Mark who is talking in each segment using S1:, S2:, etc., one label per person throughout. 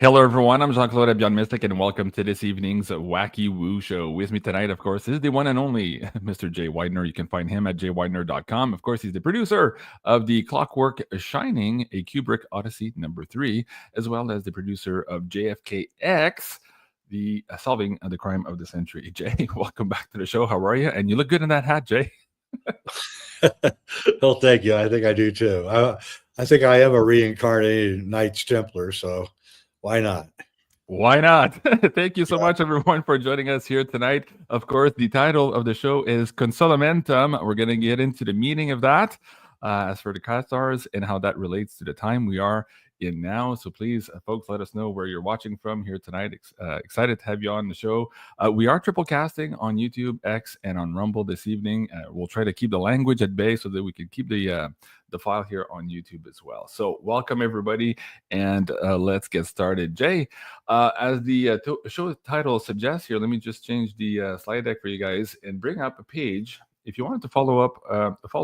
S1: Hello, everyone. I'm Jean-Claude at Beyond Mystic, and welcome to this evening's Wacky Woo Show. With me tonight, of course, is the one and only Mr. Jay Weidner. You can find him at jweidner.com. Of course, he's the producer of the Clockwork Shining, a Kubrick Odyssey #3, as well as the producer of JFKX, the solving the crime of the century. Jay, welcome back to the show. How are you? And you look good in that hat, Jay.
S2: Well, thank you. I think I do too. I think I am a reincarnated Knights Templar, so why not?
S1: Why not? Thank you so
S2: Yeah.
S1: much, everyone, for joining us here tonight. Of course, the title of the show is Consolamentum. We're going to get into the meaning of that as for the cathars and how that relates to the time we are in now. So please, folks, let us know where you're watching from here tonight. Excited to have you on the show. We are triple casting on YouTube, X, and on Rumble this evening. We'll try to keep the language at bay so that we can keep the file here on YouTube as well. So welcome, everybody, and let's get started. Jay, as the show title suggests here, let me just change the slide deck for you guys and bring up a page. If you wanted to follow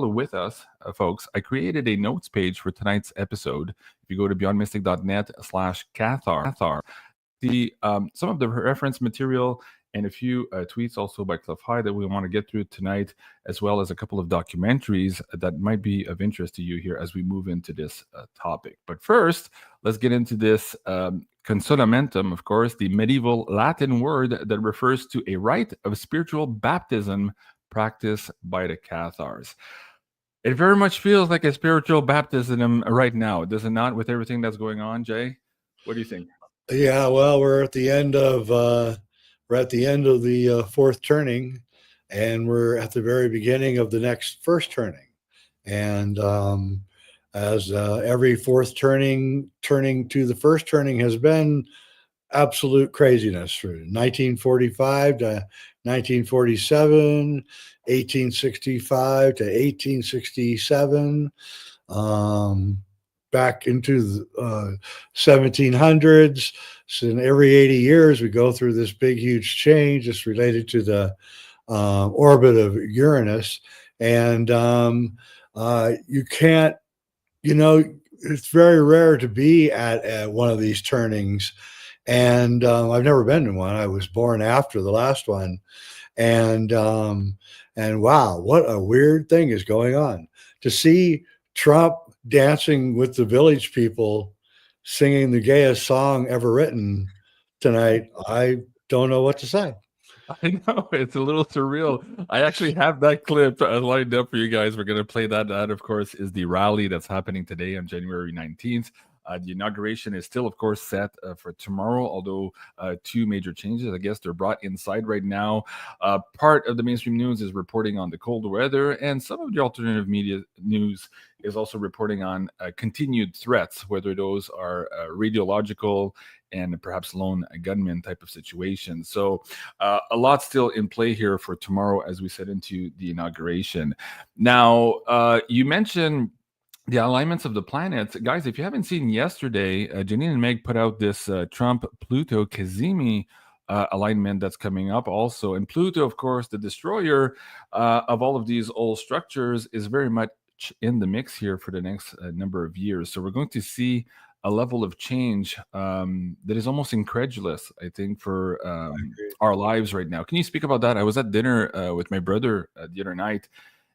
S1: with us, folks, I created a notes page for tonight's episode. If you go to beyondmystic.net/Cathar, the some of the reference material and a few tweets also by Cliff High that we want to get through tonight, as well as a couple of documentaries that might be of interest to you here as we move into this topic. But first, let's get into this consolamentum, of course, the medieval Latin word that refers to a rite of spiritual baptism practiced by the Cathars. It very much feels like a spiritual baptism right now, does it not, with everything that's going on, Jay? What do you think?
S2: Yeah, well, we're at the end of the fourth turning, and we're at the very beginning of the next first turning. And as every fourth turning to the first turning has been absolute craziness from 1945 to 1947, 1865 to 1867, back into the 1700s. So in every 80 years, we go through this big, huge change. It's related to the orbit of Uranus. And you can't, it's very rare to be at one of these turnings. And I've never been to one. I was born after the last one, and wow, what a weird thing is going on to see Trump dancing with the village people, singing the gayest song ever written tonight. I don't know what to say.
S1: I know it's a little surreal. I actually have that clip lined up for you guys. We're going to play that. That, of course, is the rally that's happening today on January 19th. The inauguration is still, of course, set for tomorrow, although two major changes, I guess, they're brought inside right now. Part of the mainstream news is reporting on the cold weather, and some of the alternative media news is also reporting on continued threats, whether those are radiological and perhaps lone gunman type of situations. So a lot still in play here for tomorrow as we set into the inauguration. Now, you mentioned the alignments of the planets. Guys, if you haven't seen yesterday, Janine and Meg put out this Trump Pluto Kazemi alignment that's coming up also. And Pluto, of course, the destroyer of all of these old structures, is very much in the mix here for the next number of years. So we're going to see a level of change that is almost incredulous, I think, for our lives right now. Can you speak about that? I was at dinner with my brother the other night,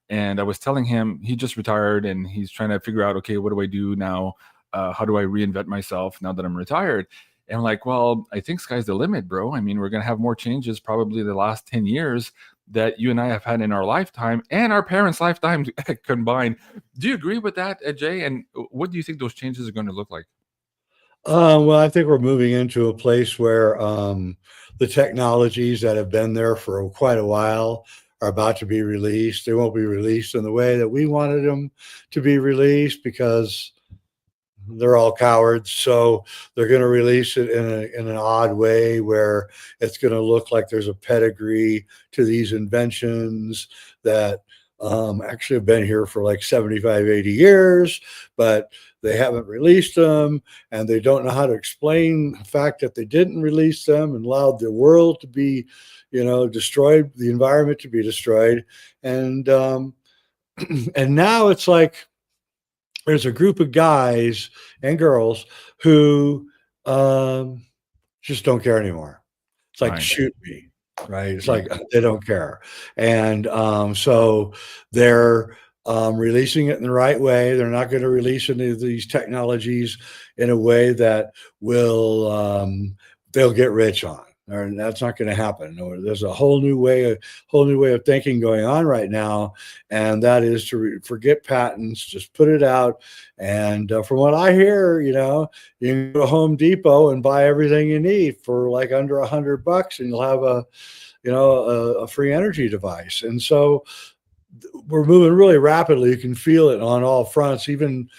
S1: and I was telling him he just retired and he's trying to figure out, okay, what do I do now? How do I reinvent myself now that I'm retired? And I'm like, well, I think sky's the limit, bro. I mean, we're going to have more changes probably the last 10 years that you and I have had in our lifetime and our parents' lifetime combined. Do you agree with that, Jay? And what do you think those changes are going to look like?
S2: Well, I think we're moving into a place where the technologies that have been there for quite a while are about to be released. They won't be released in the way that we wanted them to be released because they're all cowards. So they're going to release it in an odd way where it's going to look like there's a pedigree to these inventions that actually have been here for like 75, 80 years, but they haven't released them, and they don't know how to explain the fact that they didn't release them and allowed the world to be, destroyed, the environment to be destroyed. And and now it's like there's a group of guys and girls who Just don't care anymore. It's like,
S1: Right.
S2: shoot me, right? It's
S1: Right.
S2: like they don't care. And so they're releasing it in the right way. They're not going to release any of these technologies in a way that will they'll get rich on. Or that's not going to happen. Or there's a whole new way of thinking going on right now, and that is to forget patents, just put it out. And from what I hear, you can go to Home Depot and buy everything you need for like under $100, and you'll have a free energy device. And so we're moving really rapidly. You can feel it on all fronts. Even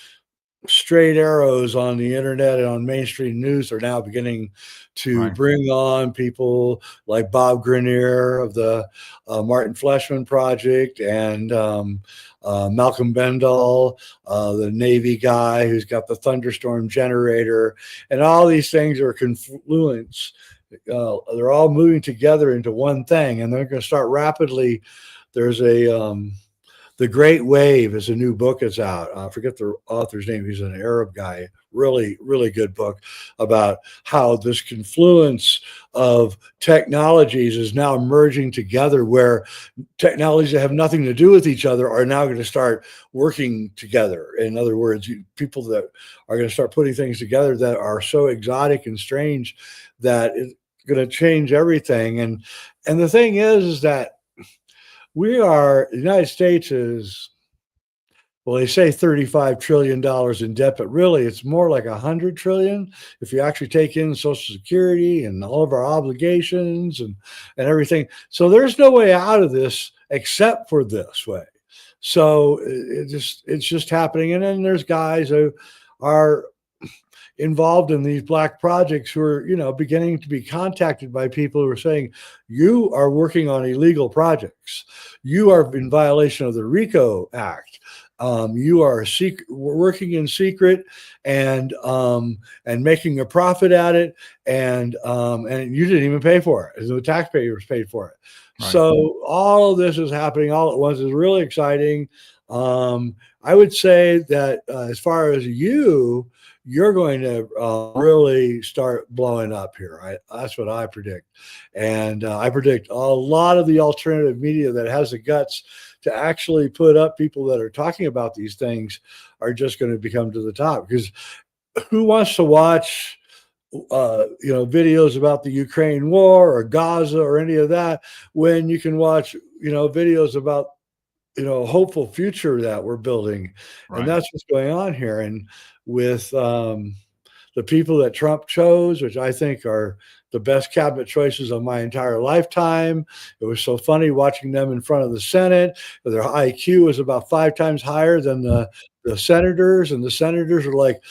S2: straight arrows on the internet and on mainstream news are now beginning to
S1: Right.
S2: bring on people like Bob Grenier of the Martin Fleshman Project, and Malcolm Bendall, the Navy guy who's got the thunderstorm generator, and all these things are confluence. They're all moving together into one thing, and they're going to start rapidly. There's The Great Wave is a new book that's out. I forget the author's name. He's an Arab guy. Really, really good book about how this confluence of technologies is now merging together, where technologies that have nothing to do with each other are now going to start working together. In other words, people that are going to start putting things together that are so exotic and strange that it's going to change everything. And the thing is that the United States is, well, they say $35 trillion in debt, but really it's more like 100 trillion if you actually take in Social Security and all of our obligations and everything. So there's no way out of this except for this way. So it's just happening. And then there's guys who are involved in these black projects who are, beginning to be contacted by people who are saying, you are working on illegal projects. You are in violation of the RICO Act. You are working in secret and making a profit at it, and you didn't even pay for it. The taxpayers paid for it. Right. So all of this is happening all at once. Is really exciting. I would say that as far as you're going to really start blowing up here. That's what I predict. And I predict a lot of the alternative media that has the guts to actually put up people that are talking about these things are just going to become to the top. Because who wants to watch videos about the Ukraine war or Gaza or any of that when you can watch videos about hopeful future that we're building? Right. And that's what's going on here. And with the people that Trump chose, which I think are the best cabinet choices of my entire lifetime. It was so funny watching them in front of the Senate. Their IQ was about 5 times higher than the senators, and the senators are like,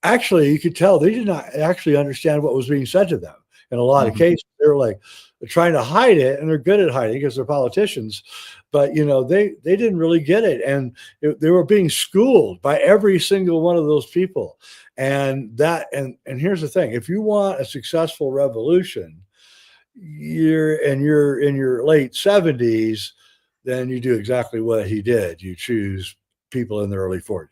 S2: actually, you could tell they did not actually understand what was being said to them. In a lot of cases, they're like trying to hide it, and they're good at hiding because they're politicians. But they didn't really get it, and they were being schooled by every single one of those people. And here's the thing: if you want a successful revolution, you're in your late 70s, then you do exactly what he did. You choose people in their early 40s,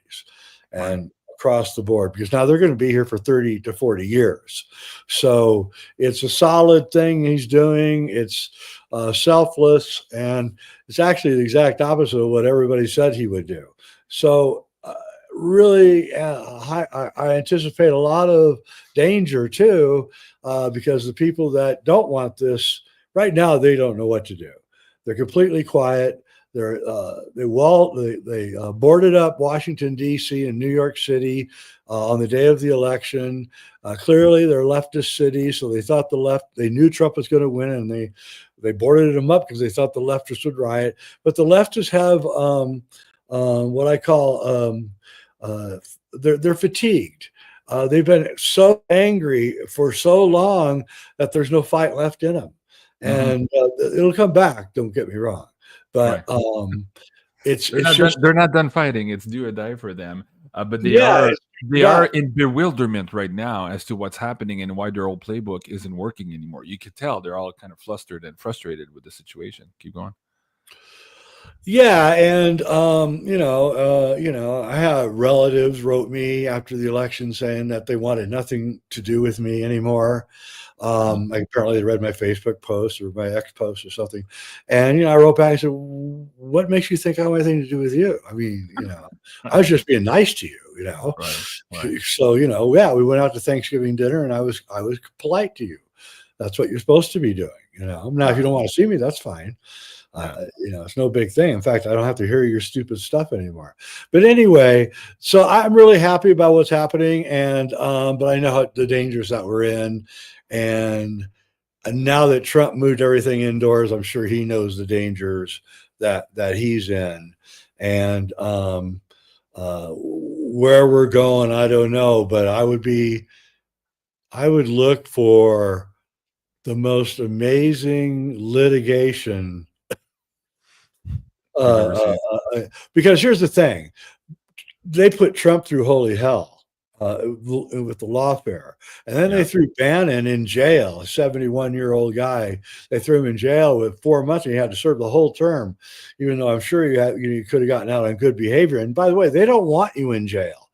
S2: and across the board, because now they're going to be here for 30 to 40 years. So it's a solid thing he's doing. It's selfless, and it's actually the exact opposite of what everybody said he would do. So really, I anticipate a lot of danger too, because the people that don't want this right now, they don't know what to do. They're completely quiet. They boarded up Washington, D.C. and New York City on the day of the election. Clearly, they're leftist cities, so they thought they knew Trump was going to win, and they boarded him up because they thought the leftists would riot. But the leftists have what I call they're fatigued. They've been so angry for so long that there's no fight left in them, and it'll come back. Don't get me wrong. But
S1: they're not done fighting. It's do or die for them. But they are in bewilderment right now as to what's happening and why their old playbook isn't working anymore. You could tell they're all kind of flustered and frustrated with the situation. Keep going.
S2: Yeah, and I have relatives wrote me after the election saying that they wanted nothing to do with me anymore.
S1: Mhm.
S2: Like apparently they read my Facebook post or my ex post or something, and I wrote back and said, "What makes you think I want anything to do with you? I mean, I was just being nice to you, you know."
S1: Right, right.
S2: So yeah, we went out to Thanksgiving dinner, and I was polite to you. That's what you're supposed to be doing, Now, if you
S1: Right.
S2: don't want to see me, that's fine.
S1: Yeah.
S2: It's no big thing. In fact, I don't have to hear your stupid stuff anymore. But anyway, so I'm really happy about what's happening, and but I know the dangers that we're in, and now that Trump moved everything indoors, I'm sure he knows the dangers that he's in, and where we're going, I don't know, but I would look for the most amazing litigation.
S1: You've
S2: Uh,
S1: ever
S2: uh,
S1: seen?
S2: because here's the thing, they put Trump through holy hell with the lawfare. And then they
S1: Yeah.
S2: threw Bannon in jail, a 71-year-old guy. They threw him in jail with 4 months and he had to serve the whole term, even though I'm sure you could have gotten out on good behavior. And by the way, they don't want you in jail.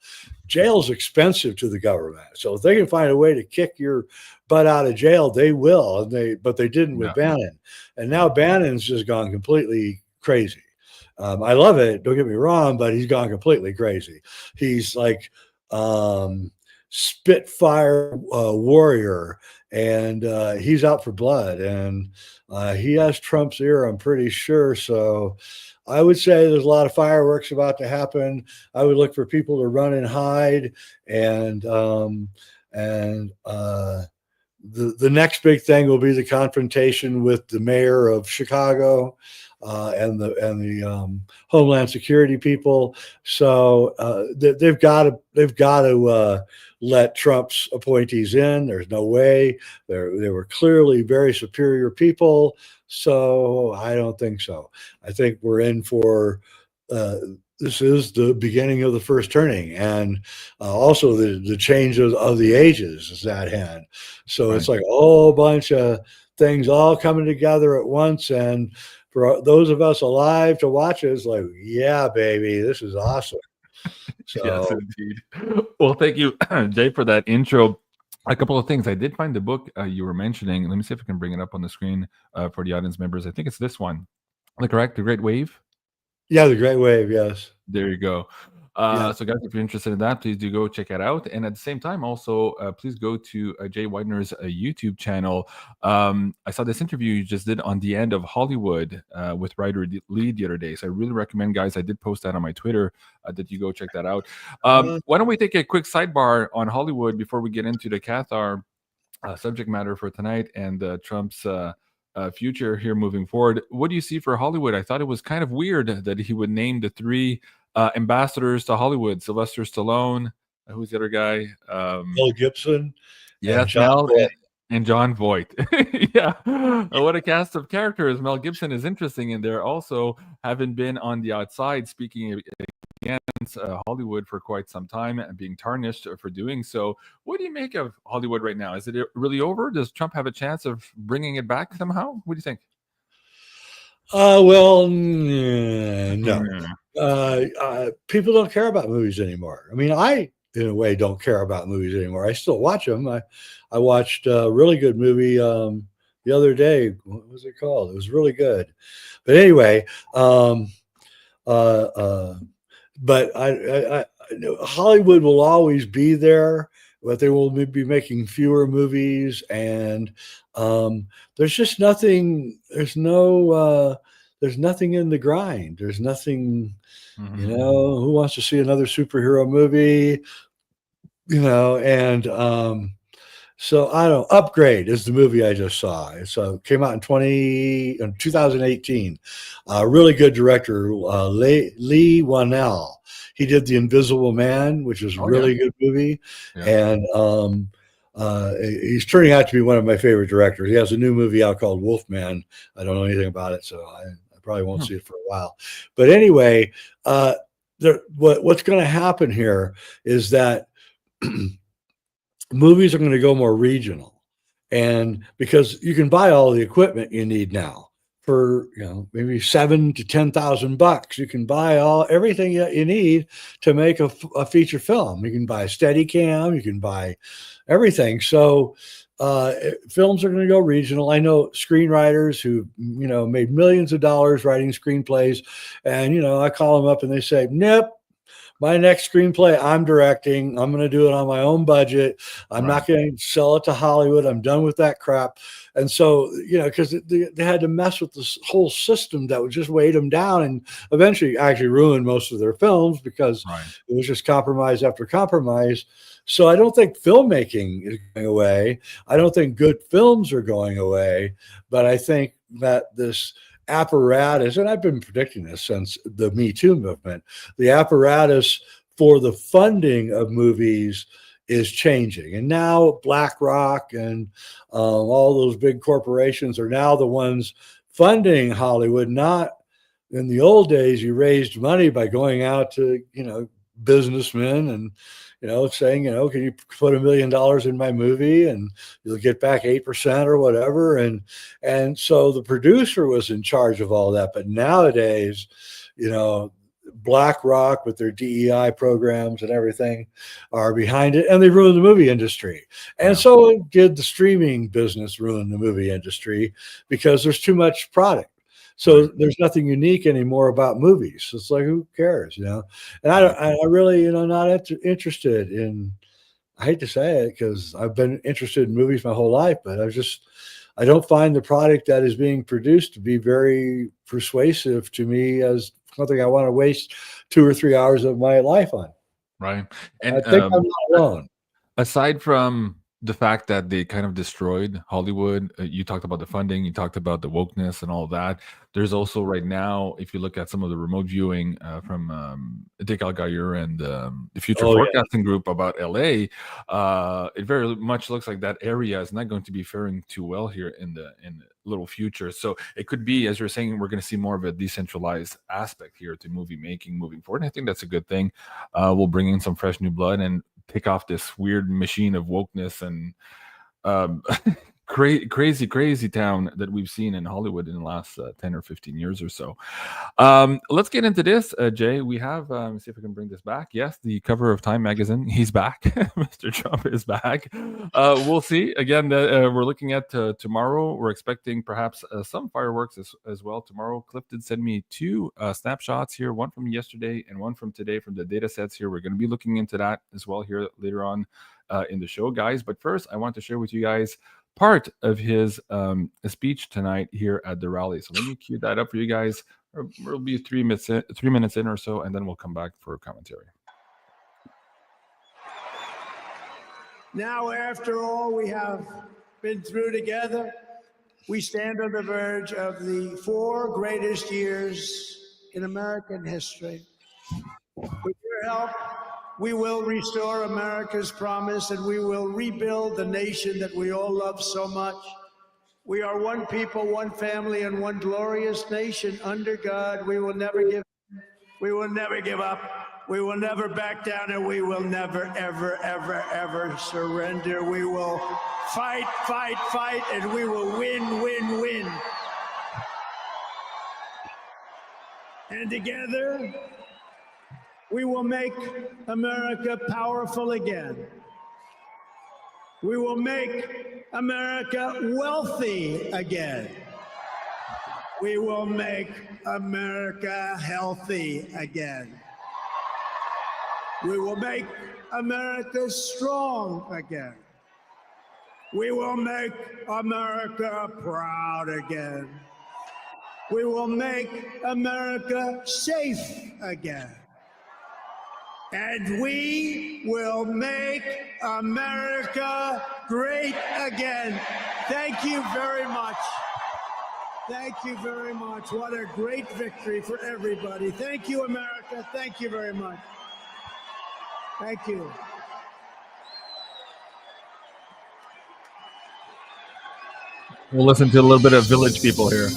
S2: Jail's expensive to the government. So if they can find a way to kick your butt out of jail, they will. But they didn't with
S1: Yeah.
S2: Bannon. And now
S1: Yeah.
S2: Bannon's just gone completely crazy. I love it. Don't get me wrong, but he's gone completely crazy. He's like Spitfire warrior, and he's out for blood. And he has Trump's ear, I'm pretty sure. So I would say there's a lot of fireworks about to happen. I would look for people to run and hide, and the next big thing will be the confrontation with the mayor of Chicago and the Homeland Security people. So they've got to let Trump's appointees in. There's no way they were clearly very superior people. So I don't think so. I think we're in for. Uh, this is the beginning of the first turning, and also the change of the ages is at hand. So it's
S1: Right.
S2: like a whole bunch of things all coming together at once. And for those of us alive to watch it, it's like, yeah, baby, this is awesome.
S1: Yes,
S2: So,
S1: indeed. Well, thank you, Jay, for that intro. A couple of things. I did find the book you were mentioning. Let me see if I can bring it up on the screen for the audience members. I think it's this one. Am I correct? The Great Wave?
S2: yeah, the Great Wave, yes.
S1: There you go.
S2: Yeah.
S1: So, guys, if you're interested in that, please do go check it out. And at the same time, also, please go to Jay Weidner's YouTube channel. I saw this interview you just did on the end of Hollywood with Ryder Lee the other day. So, I really recommend, guys. I did post that on my Twitter that you go check that out.
S2: Uh,
S1: Why don't we take a quick sidebar on Hollywood before we get into the Cathar subject matter for tonight and Trump's future here moving forward. What do you see for Hollywood? I thought it was kind of weird that he would name the three ambassadors to Hollywood: Sylvester Stallone, who's the other guy?
S2: Mel Gibson and
S1: Yes,
S2: John
S1: Mel
S2: Boyd.
S1: and John Voight. Yeah, what a cast of characters. Mel Gibson is interesting in there. Also, having been on the outside speaking against Hollywood for quite some time and being tarnished for doing so. What do you make of Hollywood right now? Is it really over? Does Trump have a chance of bringing it back somehow? What do you think?
S2: Well, no.
S1: Mm.
S2: People don't care about movies anymore. I mean, I, in a way, don't care about movies anymore. I still watch them. I watched a really good movie the other day. What was it called? It was really good. But anyway, um, uh, uh, but Hollywood will always be there, but they will be making fewer movies, and there's just nothing. There's nothing in the grind. There's nothing.
S1: Mhm.
S2: Who wants to see another superhero movie? And so I don't. Upgrade is the movie I just saw. It's came out in 2018. Really good director, Lee Wanell. He did The Invisible Man, which is a
S1: Oh yeah,
S2: really good movie,
S1: yeah.
S2: and he's turning out to be one of my favorite directors. He has a new movie out called Wolfman. I don't know anything about it, so I probably won't
S1: Hmm.
S2: see it for a while. But anyway, what's going to happen here is that movies are going to go more regional, and because you can buy all the equipment you need now, for maybe $7,000 to $10,000. You can buy everything that you need to make a feature film. You can buy a Steadicam, you can buy everything. So films are going to go regional. I know screenwriters who made millions of dollars writing screenplays, and I call them up and they say, "Nope. My next screenplay, I'm directing. I'm going to do it on my own budget. I'm not going to sell it to Hollywood. I'm done with that crap." And so, because they had to mess with this whole system that would just weigh them down and eventually actually ruin most of their films because it was just compromise after compromise. So I don't think filmmaking is going away. I don't think good films are going away. But I think that this apparatus, and I've been predicting this since the Me Too movement, the apparatus for the funding of movies is changing. And now BlackRock and all those big corporations are now the ones funding Hollywood. Not in the old days, you raised money by going out to, businessmen and, saying, can you put $1 million in my movie and you'll get back 8% or whatever. And so the producer was in charge of all that. But nowadays, BlackRock with their DEI programs and everything are behind it, and they ruined the movie industry. And so did the streaming business ruin the movie industry because there's too much product. So there's nothing unique anymore about movies. It's like, who cares, And I really, not interested in, I hate to say it because I've been interested in movies my whole life, but I don't find the product that is being produced to be very persuasive to me as something I want to waste 2 or 3 hours of my life on.
S1: Right. And
S2: I think I'm not alone.
S1: Aside from the fact that they kind of destroyed Hollywood, you talked about the funding, you talked about the wokeness and all of that. There's also right now, if you look at some of the remote viewing from Dick Algayer and the Future Forecasting Group about LA, it very much looks like that area is not going to be faring too well here in the little future. So it could be, as you're saying, we're going to see more of a decentralized aspect here to movie making moving forward. And I think that's a good thing. We'll bring in some fresh new blood and pick off this weird machine of wokeness and crazy town that we've seen in Hollywood in the last 10 or 15 years or so. Let's get into this, Jay. We have, see if I can bring this back. Yes, the cover of Time magazine. He's back. Mr. Trump is back. We'll see. Again, we're looking at tomorrow. We're expecting perhaps some fireworks as well tomorrow. Cliff did send me 2 snapshots here, one from yesterday and one from today from the data sets here. We're going to be looking into that as well here later on in the show, guys. But first, I want to share with you guys part of his speech tonight here at the rally. So let me cue that up for you guys. We'll be 3 minutes in or so, and then we'll come back for commentary.
S3: Now, after all we have been through together, we stand on the verge of the 4 greatest years in American history. With your help, we will restore America's promise, and we will rebuild the nation that we all love so much. We are one people, one family, and one glorious nation under God. We will never give up. We will never back down, and we will never, ever surrender. We will fight, and we will win. And together, we will make America powerful again. We will make America wealthy again. We will make America healthy again. We will make America strong again. We will make America proud again. We will make America safe again. And we will make America great again. Thank you very much. Thank you very much. What a great victory for everybody. Thank you, America. Thank you very much. Thank you.
S1: We'll listen to a little bit of Village People here.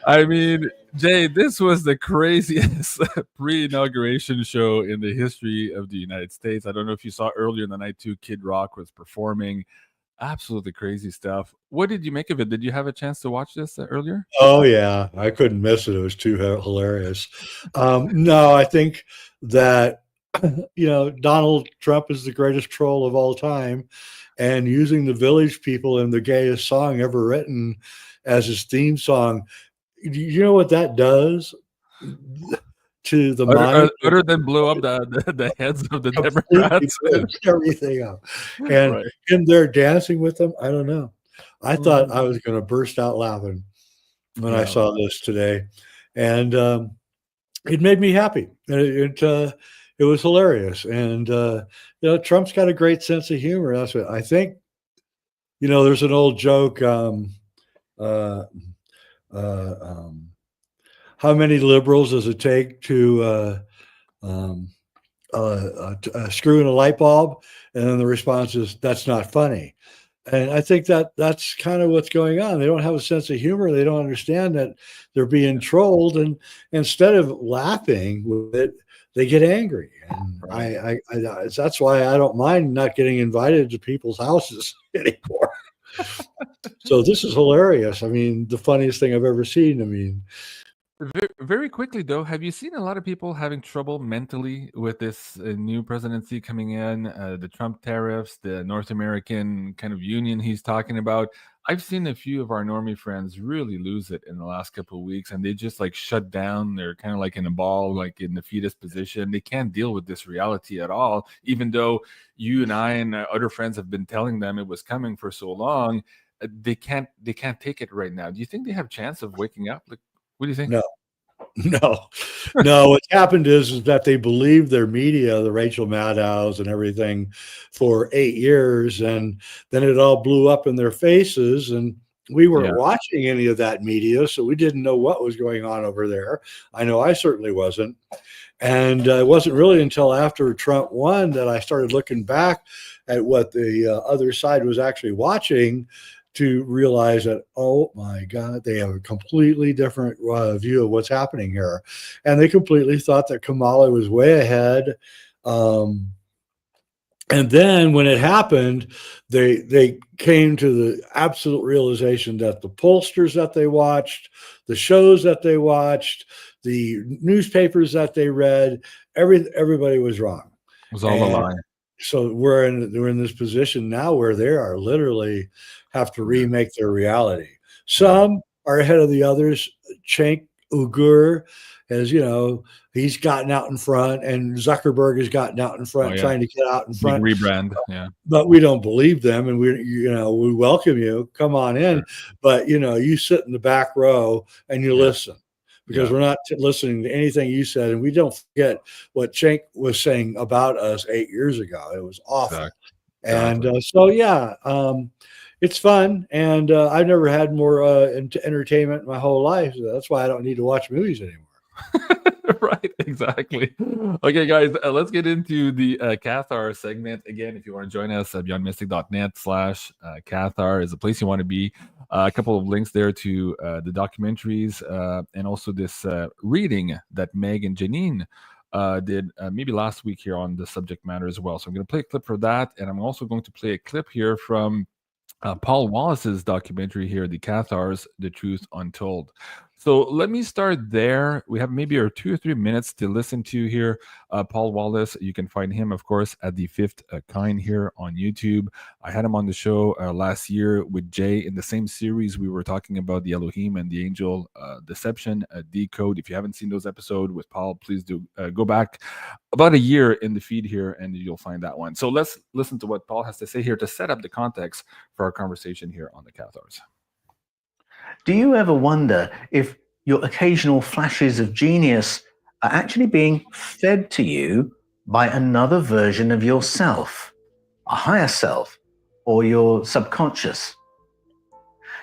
S1: I mean, Jay, this was the craziest pre-inauguration show in the history of the United States. I don't know if you saw earlier in the night too, Kid Rock was performing. Absolutely crazy stuff. What did you make of it? Did you have a chance to watch this earlier?
S2: Oh yeah, I couldn't miss it. It was too hilarious. No, I think that Donald Trump is the greatest troll of all time, and using the Village People in the gayest song ever written as his theme song. You know what that does to the mind?
S1: Other than blow up the heads of the
S2: Completely
S1: Democrats.
S2: blows everything up. And
S1: Right.
S2: him there dancing with them, I don't know. I thought I
S1: Mhm.
S2: was going to burst out laughing when I
S1: Yeah.
S2: saw this today, and it made me happy. It was hilarious, and Trump's got a great sense of humor. That's what I think. There's an old joke. How many liberals does it take to screw in a light bulb? And then the response is, "That's not funny." And I think that's kind of what's going on. They don't have a sense of humor. They don't understand that they're being trolled, and instead of laughing with it, they get angry. And
S1: Right.
S2: that's why I don't mind not getting invited to people's houses anymore. So this is hilarious. I mean, the funniest thing I've ever seen. I mean,
S1: Very quickly, though, have you seen a lot of people having trouble mentally with this new presidency coming in, the Trump tariffs, the North American kind of union he's talking about? I've seen a few of our normie friends really lose it in the last couple of weeks, and they just like shut down. They're kind of like in a ball, like in the fetus position. They can't deal with this reality at all, even though you and I and other friends have been telling them it was coming for so long. They can't take it right now. Do you think they have chance of waking up? Like, what do you think?
S2: no, no. What's happened is that they believed their media, the Rachel Maddows and everything, for 8 years, and then it all blew up in their faces, and we weren't
S1: Yeah.
S2: watching any of that media, so we didn't know what was going on over there. I know I certainly wasn't, and it wasn't really until after Trump won that I started looking back at what the other side was actually watching, to realize that, oh my God, they have a completely different view of what's happening here. And they completely thought that Kamala was way ahead. And then when it happened, they came to the absolute realization that the pollsters that they watched, the shows that they watched, the newspapers that they read, everybody was wrong.
S1: It was all a lie.
S2: So we're in this position now where they are literally have to remake their reality. Some are ahead of the others. Cenk Uygur has, he's gotten out in front, and Zuckerberg has gotten out in front, trying to get out in
S1: Big
S2: front.
S1: rebrand. Yeah.
S2: But we don't believe them, and we welcome you. Come on in, but you sit in the back row and you listen. Because we're not listening to anything you said, and we don't forget what Cenk was saying about us 8 years ago. It was awful.
S1: Exactly.
S2: And it's fun, and I've never had more entertainment in my whole life. So that's why I don't need to watch movies anymore.
S1: Right, exactly. Okay, guys, let's get into the Cathar segment. Again, if you want to join us, beyondmystic.net/Cathar is the place you want to be. A couple of links there to the documentaries and also this reading that Meg and Janine did maybe last week here on the subject matter as well. So I'm going to play a clip for that, and I'm also going to play a clip here from Paul Wallace's documentary here, The Cathars, The Truth Untold. So let me start there. We have maybe 2 or 3 minutes to listen to here. Paul Wallace, you can find him, of course, at The Fifth Kind here on YouTube. I had him on the show last year with Jay in the same series. We were talking about the Elohim and the angel deception decode. If you haven't seen those episodes with Paul, please do go back about a year in the feed here and you'll find that one. So let's listen to what Paul has to say here to set up the context for our conversation here on the Cathars.
S4: Do you ever wonder if your occasional flashes of genius are actually being fed to you by another version of yourself, a higher self, or your subconscious?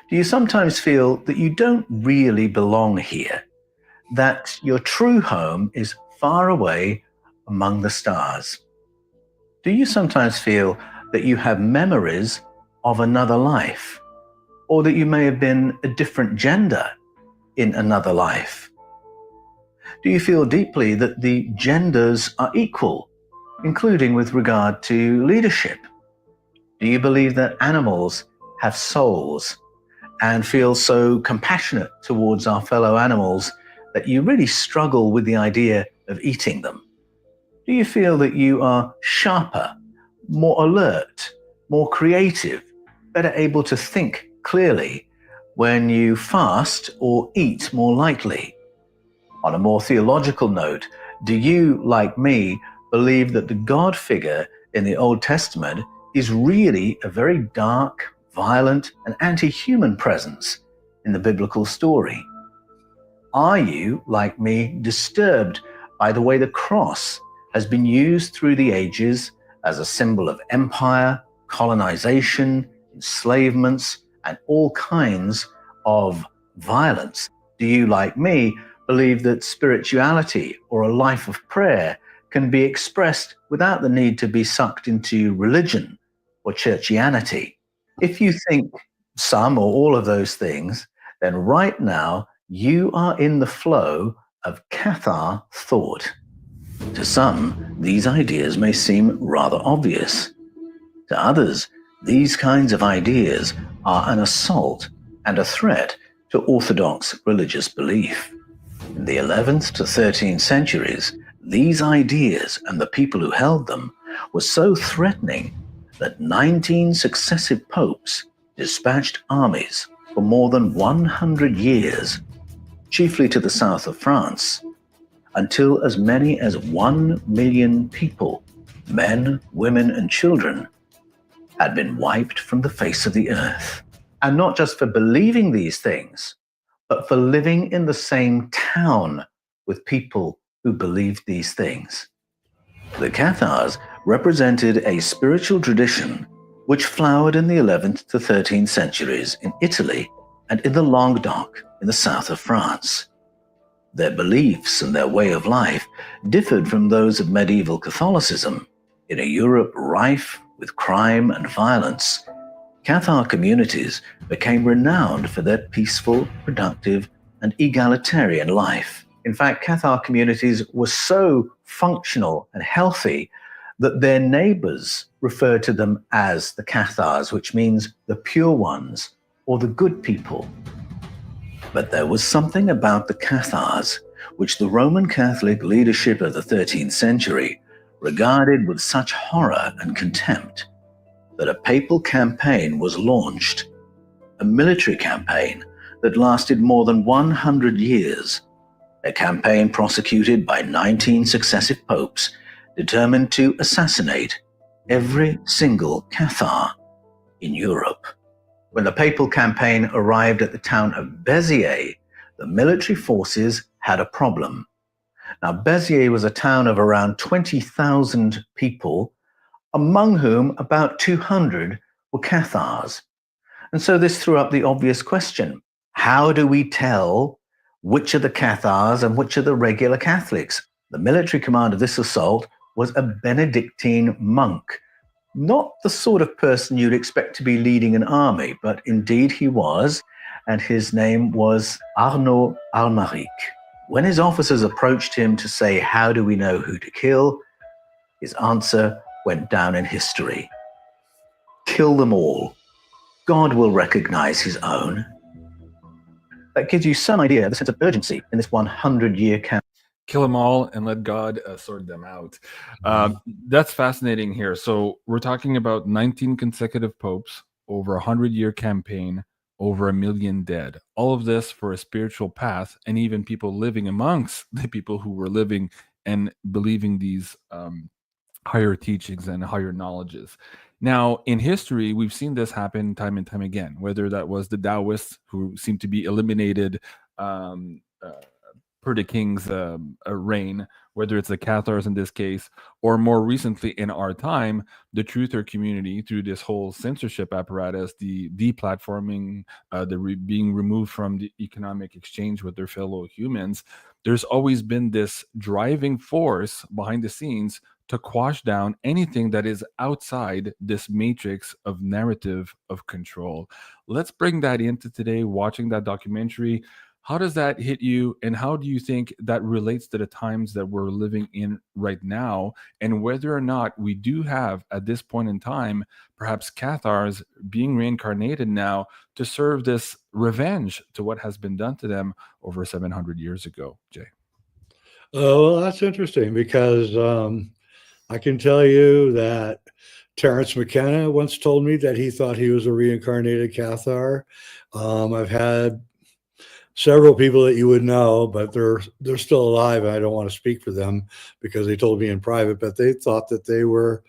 S4: Do you sometimes feel that you don't really belong here, that your true home is far away among the stars? Do you sometimes feel that you have memories of another life, or that you may have been a different gender in another life? Do you feel deeply that the genders are equal, including with regard to leadership? Do you believe that animals have souls and feel so compassionate towards our fellow animals that you really struggle with the idea of eating them? Do you feel that you are sharper, more alert, more creative, better able to think clearly when you fast or eat more lightly? On a more theological note, do you, like me, believe that the God figure in the Old Testament is really a very dark, violent, and anti-human presence in the biblical story? Are you, like me, disturbed by the way the cross has been used through the ages as a symbol of empire, colonization, enslavements, and all kinds of violence? Do you, like me, believe that spirituality or a life of prayer can be expressed without the need to be sucked into religion or churchianity? If you think some or all of those things, then right now you are in the flow of Cathar thought. To some, these ideas may seem rather obvious. To others, these kinds of ideas are an assault and a threat to orthodox religious belief. In the 11th to 13th centuries, these ideas and the people who held them were so threatening that 19 successive popes dispatched armies for more than 100 years, chiefly to the south of France, until as many as 1 million people, men, women, and children, had been wiped from the face of the earth. And not just for believing these things, but for living in the same town with people who believed these things. The Cathars represented a spiritual tradition which flowered in the 11th to 13th centuries in Italy and in the Languedoc in the south of France. Their beliefs and their way of life differed from those of medieval Catholicism. In a Europe rife with crime and violence, Cathar communities became renowned for their peaceful, productive, and egalitarian life. In fact, Cathar communities were so functional and healthy that their neighbors referred to them as the Cathars, which means the pure ones or the good people. But there was something about the Cathars which the Roman Catholic leadership of the 13th century regarded with such horror and contempt that a papal campaign was launched, a military campaign that lasted more than 100 years, a campaign prosecuted by 19 successive popes determined to assassinate every single Cathar in Europe. When the papal campaign arrived at the town of Béziers, the military forces had a problem. Now, Béziers was a town of around 20,000 people, among whom about 200 were Cathars. And so this threw up the obvious question: how do we tell which are the Cathars and which are the regular Catholics? The military command of this assault was a Benedictine monk, not the sort of person you'd expect to be leading an army, but indeed he was, and his name was Arnaud Almaric. When his officers approached him to say, "How do we know who to kill?" his answer went down in history: kill them all. God will recognize his own. That gives you some idea of the sense of urgency in this 100-year campaign.
S1: Kill them all and let God sort them out. That's fascinating here. So we're talking about 19 consecutive popes, over 100-year campaign, over 1 million dead. All of this for a spiritual path, and even people living amongst the people who were living and believing these higher teachings and higher knowledges. Now, in history, we've seen this happen time and time again, whether that was the Taoists who seem to be eliminated per the king's reign, whether it's the Cathars in this case, or more recently in our time, the truther community through this whole censorship apparatus, the deplatforming, being removed from the economic exchange with their fellow humans. There's always been this driving force behind the scenes to quash down anything that is outside this matrix of narrative of control. Let's bring that into today, watching that documentary. How does that hit you, and how do you think that relates to the times that we're living in right now, and whether or not we do have, at this point in time, perhaps cathars being reincarnated now to serve this revenge to what has been done to them over 700 years ago, Jay?
S2: Oh, well, that's interesting because I can tell you that Terence McKenna once told me that he thought he was a reincarnated Cathar. I've had several people that you would know, but they're still alive. I don't want to speak for them because they told me in private, but they thought that they were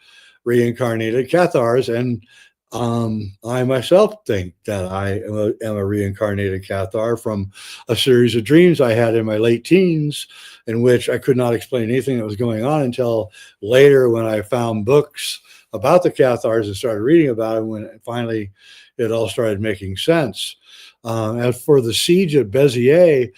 S2: reincarnated Cathars. And I myself think that I am a reincarnated Cathar from a series of dreams I had in my late teens, in which I could not explain anything that was going on until later when I found books about the Cathars and started reading about them, when finally it all started making sense. As for the siege of Béziers,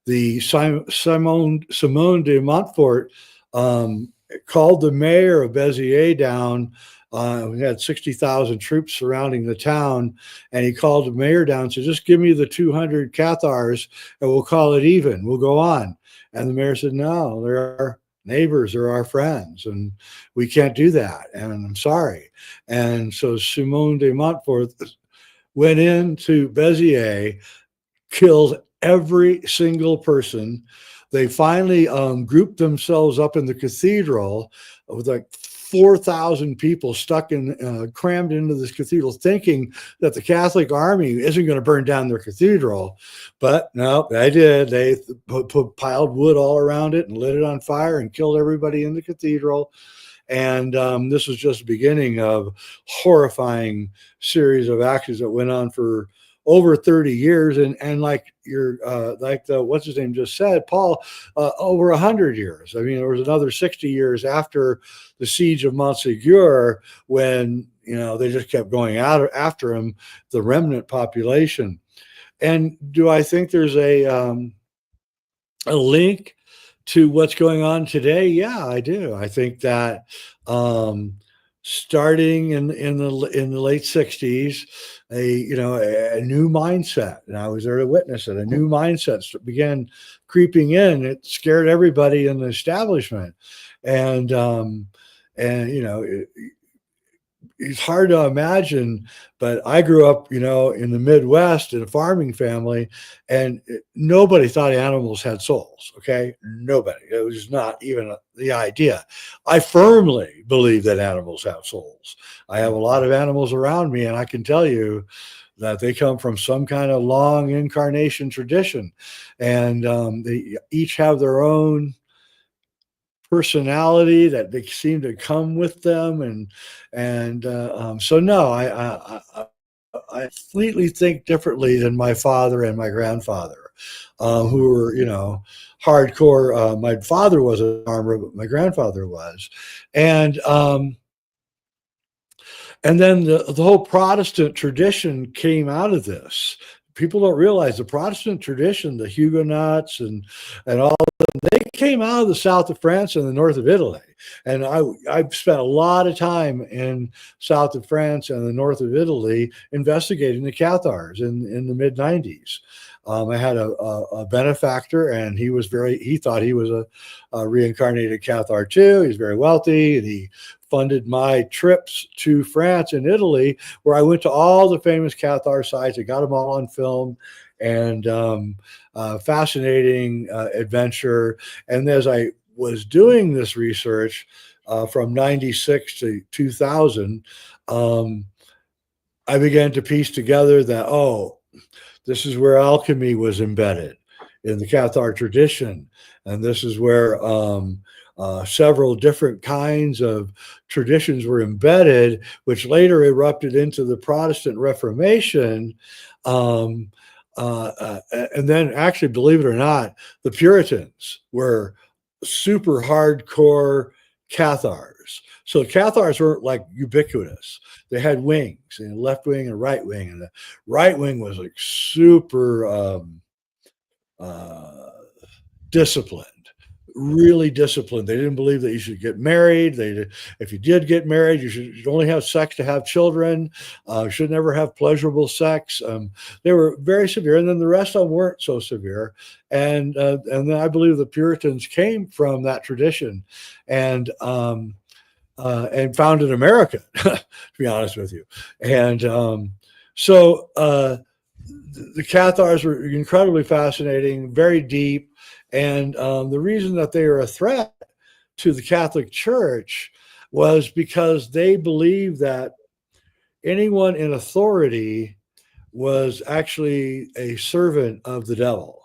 S2: the Simone de Montfort called the mayor of Béziers down. We had 60,000 troops surrounding the town, and he called the mayor down and said, just give me the 200 cathars and we'll call it even. We'll go on. And the mayor said, no, they're our neighbors, they're our friends, and we can't do that. And I'm sorry. And so Simone de Montfort went into Béziers, killed every single person. They finally grouped themselves up in the cathedral with like 4,000 people stuck in, crammed into this cathedral, thinking that the Catholic army isn't going to burn down their cathedral. But no, they did. They piled wood all around it and lit it on fire and killed everybody in the cathedral. And this was just the beginning of horrifying series of actions that went on for over 30 years. And like what's his name just said, Paul, over 100 years. I mean, there was another 60 years after the siege of Montségur, when, they just kept going out after him, the remnant population. And do I think there's a link to what's going on today? Yeah, I do. I think that starting in the late 60s, a new mindset, and I was there to witness it, a new mindset began creeping in. It scared everybody in the establishment. And it's hard to imagine, but I grew up, in the Midwest in a farming family, and nobody thought animals had souls. Okay. Nobody. It was not even the idea. I firmly believe that animals have souls. I have a lot of animals around me, and I can tell you that they come from some kind of long incarnation tradition, and they each have their own personality that they seem to come with them, so no, I completely think differently than my father and my grandfather, who were hardcore. My father was a farmer, but my grandfather was, and then the whole Protestant tradition came out of this. People don't realize the Protestant tradition, the Huguenots and all of them, they came out of the south of France and the north of Italy. And I've spent a lot of time in south of France and the north of Italy investigating the Cathars in the mid 90s. I had a benefactor, and he thought he was a reincarnated Cathar too. He's very wealthy, and he funded my trips to France and Italy, where I went to all the famous Cathar sites. I got them all on film, and fascinating adventure. And as I was doing this research from 96 to 2000, I began to piece together that, this is where alchemy was embedded in the Cathar tradition. And this is where several different kinds of traditions were embedded, which later erupted into the Protestant Reformation. And then, actually, believe it or not, the Puritans were super hardcore Cathars. So Cathars weren't like ubiquitous. They had wings, and left wing and right wing, and the right wing was like super disciplined, really disciplined. They didn't believe that you should get married. If you did get married, you'd only have sex to have children. Should never have pleasurable sex. They were very severe, and then the rest of them weren't so severe. And then I believe the Puritans came from that tradition, and founded America, to be honest with you. And so the Cathars were incredibly fascinating, very deep. And the reason that they are a threat to the Catholic Church was because they believed that anyone in authority was actually a servant of the devil,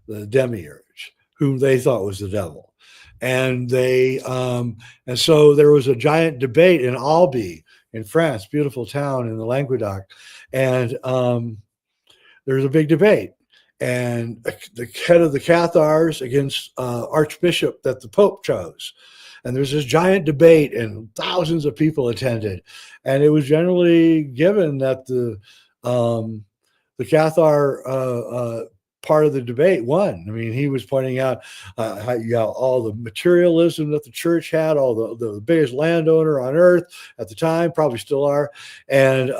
S2: the demiurge, whom they thought was the devil. And and so there was a giant debate in Albi in France, beautiful town in the Languedoc. And there was a big debate. And the head of the Cathars against Archbishop that the Pope chose. And there's this giant debate, and thousands of people attended. And it was generally given that the Cathar part of the debate won. I mean, he was pointing out how all the materialism that the church had, all the biggest landowner on earth at the time, probably still are, and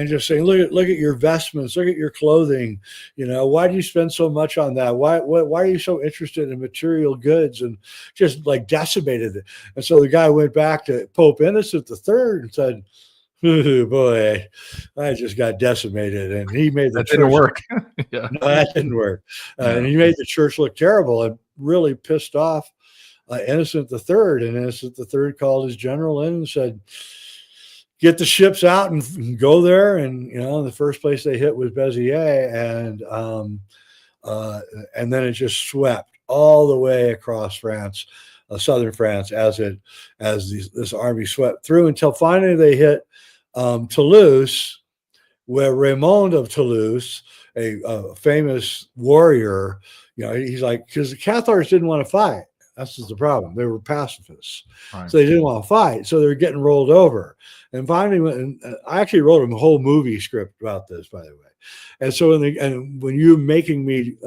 S2: just saying, look at your vestments, look at your clothing. Why do you spend so much on that? Why are you so interested in material goods? And just like decimated it. And so the guy went back to Pope Innocent III and said, "Oh boy, I just got decimated." And he made the
S1: That
S2: church
S1: didn't work. Yeah.
S2: No, that didn't work. And he made the church look terrible and really pissed off Innocent III. And Innocent III called his general in and said, "Get the ships out and go there." And the first place they hit was Béziers, and then it just swept all the way across France, southern France, as this army swept through until finally they hit Toulouse, where Raymond of Toulouse, a famous warrior, he's like, because the Cathars didn't want to fight. That's just the problem. They were pacifists.
S1: Right.
S2: So they didn't want to fight. So they were getting rolled over. And finally, I actually wrote a whole movie script about this, by the way. And so when you're making me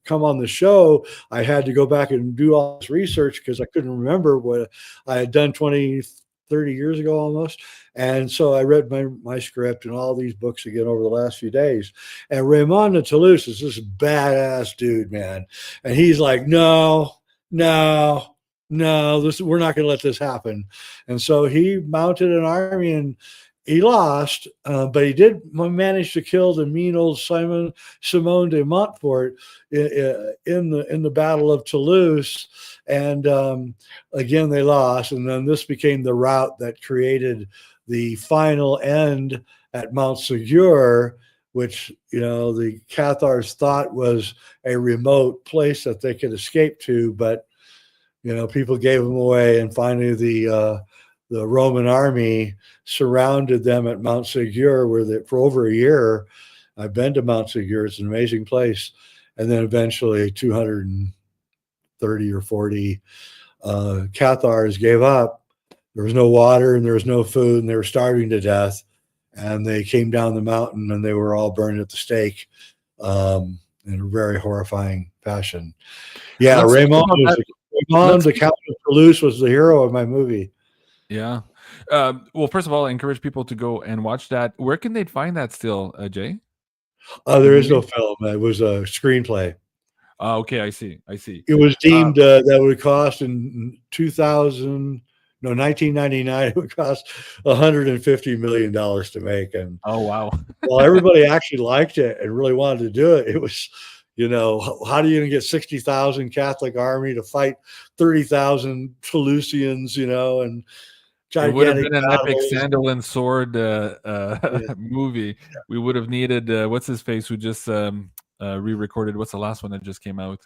S2: come on the show, I had to go back and do all this research because I couldn't remember what I had done 20, 30 years ago almost. And so I read my script and all these books again over the last few days. And Raymond of Toulouse is this badass dude, man. And he's like, no, we're not going to let this happen. And so he mounted an army, and he lost, but he did manage to kill the mean old Simon de Montfort in the Battle of Toulouse. And again, they lost. And then this became the route that created the final end at Mount Ségur, which, the Cathars thought was a remote place that they could escape to, but, people gave them away. And finally, the Roman army surrounded them at Mount Ségur, where for over a year, I've been to Mount Ségur. It's an amazing place. And then eventually 230 or 40 Cathars gave up. There was no water and there was no food, and they were starving to death. And they came down the mountain, and they were all burned at the stake in a very horrifying fashion. Yeah, Raymond, the Count of Toulouse, was the hero of my movie.
S1: Yeah. Well, first of all, I encourage people to go and watch that. Where can they find that still, Jay?
S2: There is no film. It was a screenplay.
S1: Okay, I see.
S2: It was deemed that would cost in 1999, it would cost $150 million to make. And
S1: oh, wow.
S2: Well, everybody actually liked it and really wanted to do it. It was, how do you get 60,000 Catholic army to fight 30,000 Toulousians, and
S1: it would have been an
S2: battles.
S1: epic sandal and sword movie. Yeah. We would have needed what's his face, who just re-recorded. What's the last one that just came out?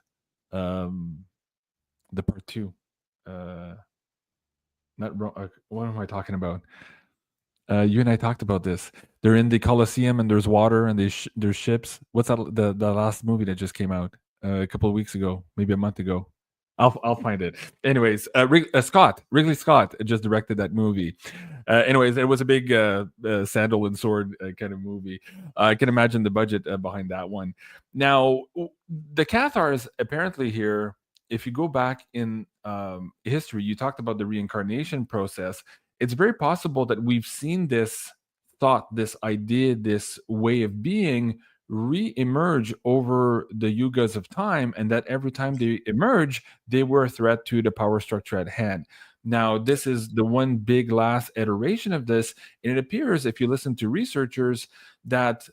S1: The part 2. What am I talking about? You and I talked about this. They're in the Colosseum, and there's water, and there's ships. What's that? The last movie that just came out a couple of weeks ago, maybe a month ago. I'll find it. Anyways, Ridley Scott just directed that movie. Anyways, it was a big sandal and sword kind of movie. I can imagine the budget behind that one. Now, the Cathars apparently here if you go back in history, you talked about the reincarnation process. It's very possible that we've seen this thought, this idea, this way of being re-emerge over the yugas of time, and that every time they emerge, they were a threat to the power structure at hand. Now, this is the one big last iteration of this, and it appears, if you listen to researchers, that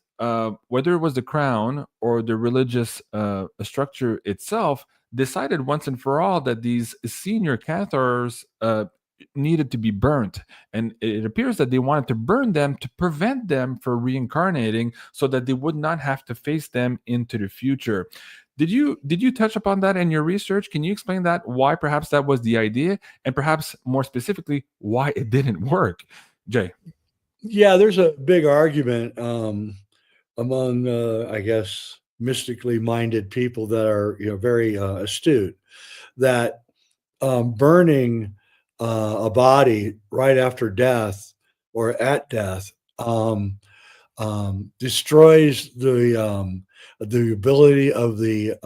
S1: whether it was the crown or the religious structure itself, decided once and for all that these senior cathars needed to be burnt, and it appears that they wanted to burn them to prevent them from reincarnating, so that they would not have to face them into the future. Did you touch upon that in your research? Can you explain that, why perhaps that was the idea, and perhaps more specifically why it didn't work, Jay?
S2: Yeah, there's a big argument among, I guess, mystically minded people that are very astute, that burning a body right after death or at death destroys the ability of the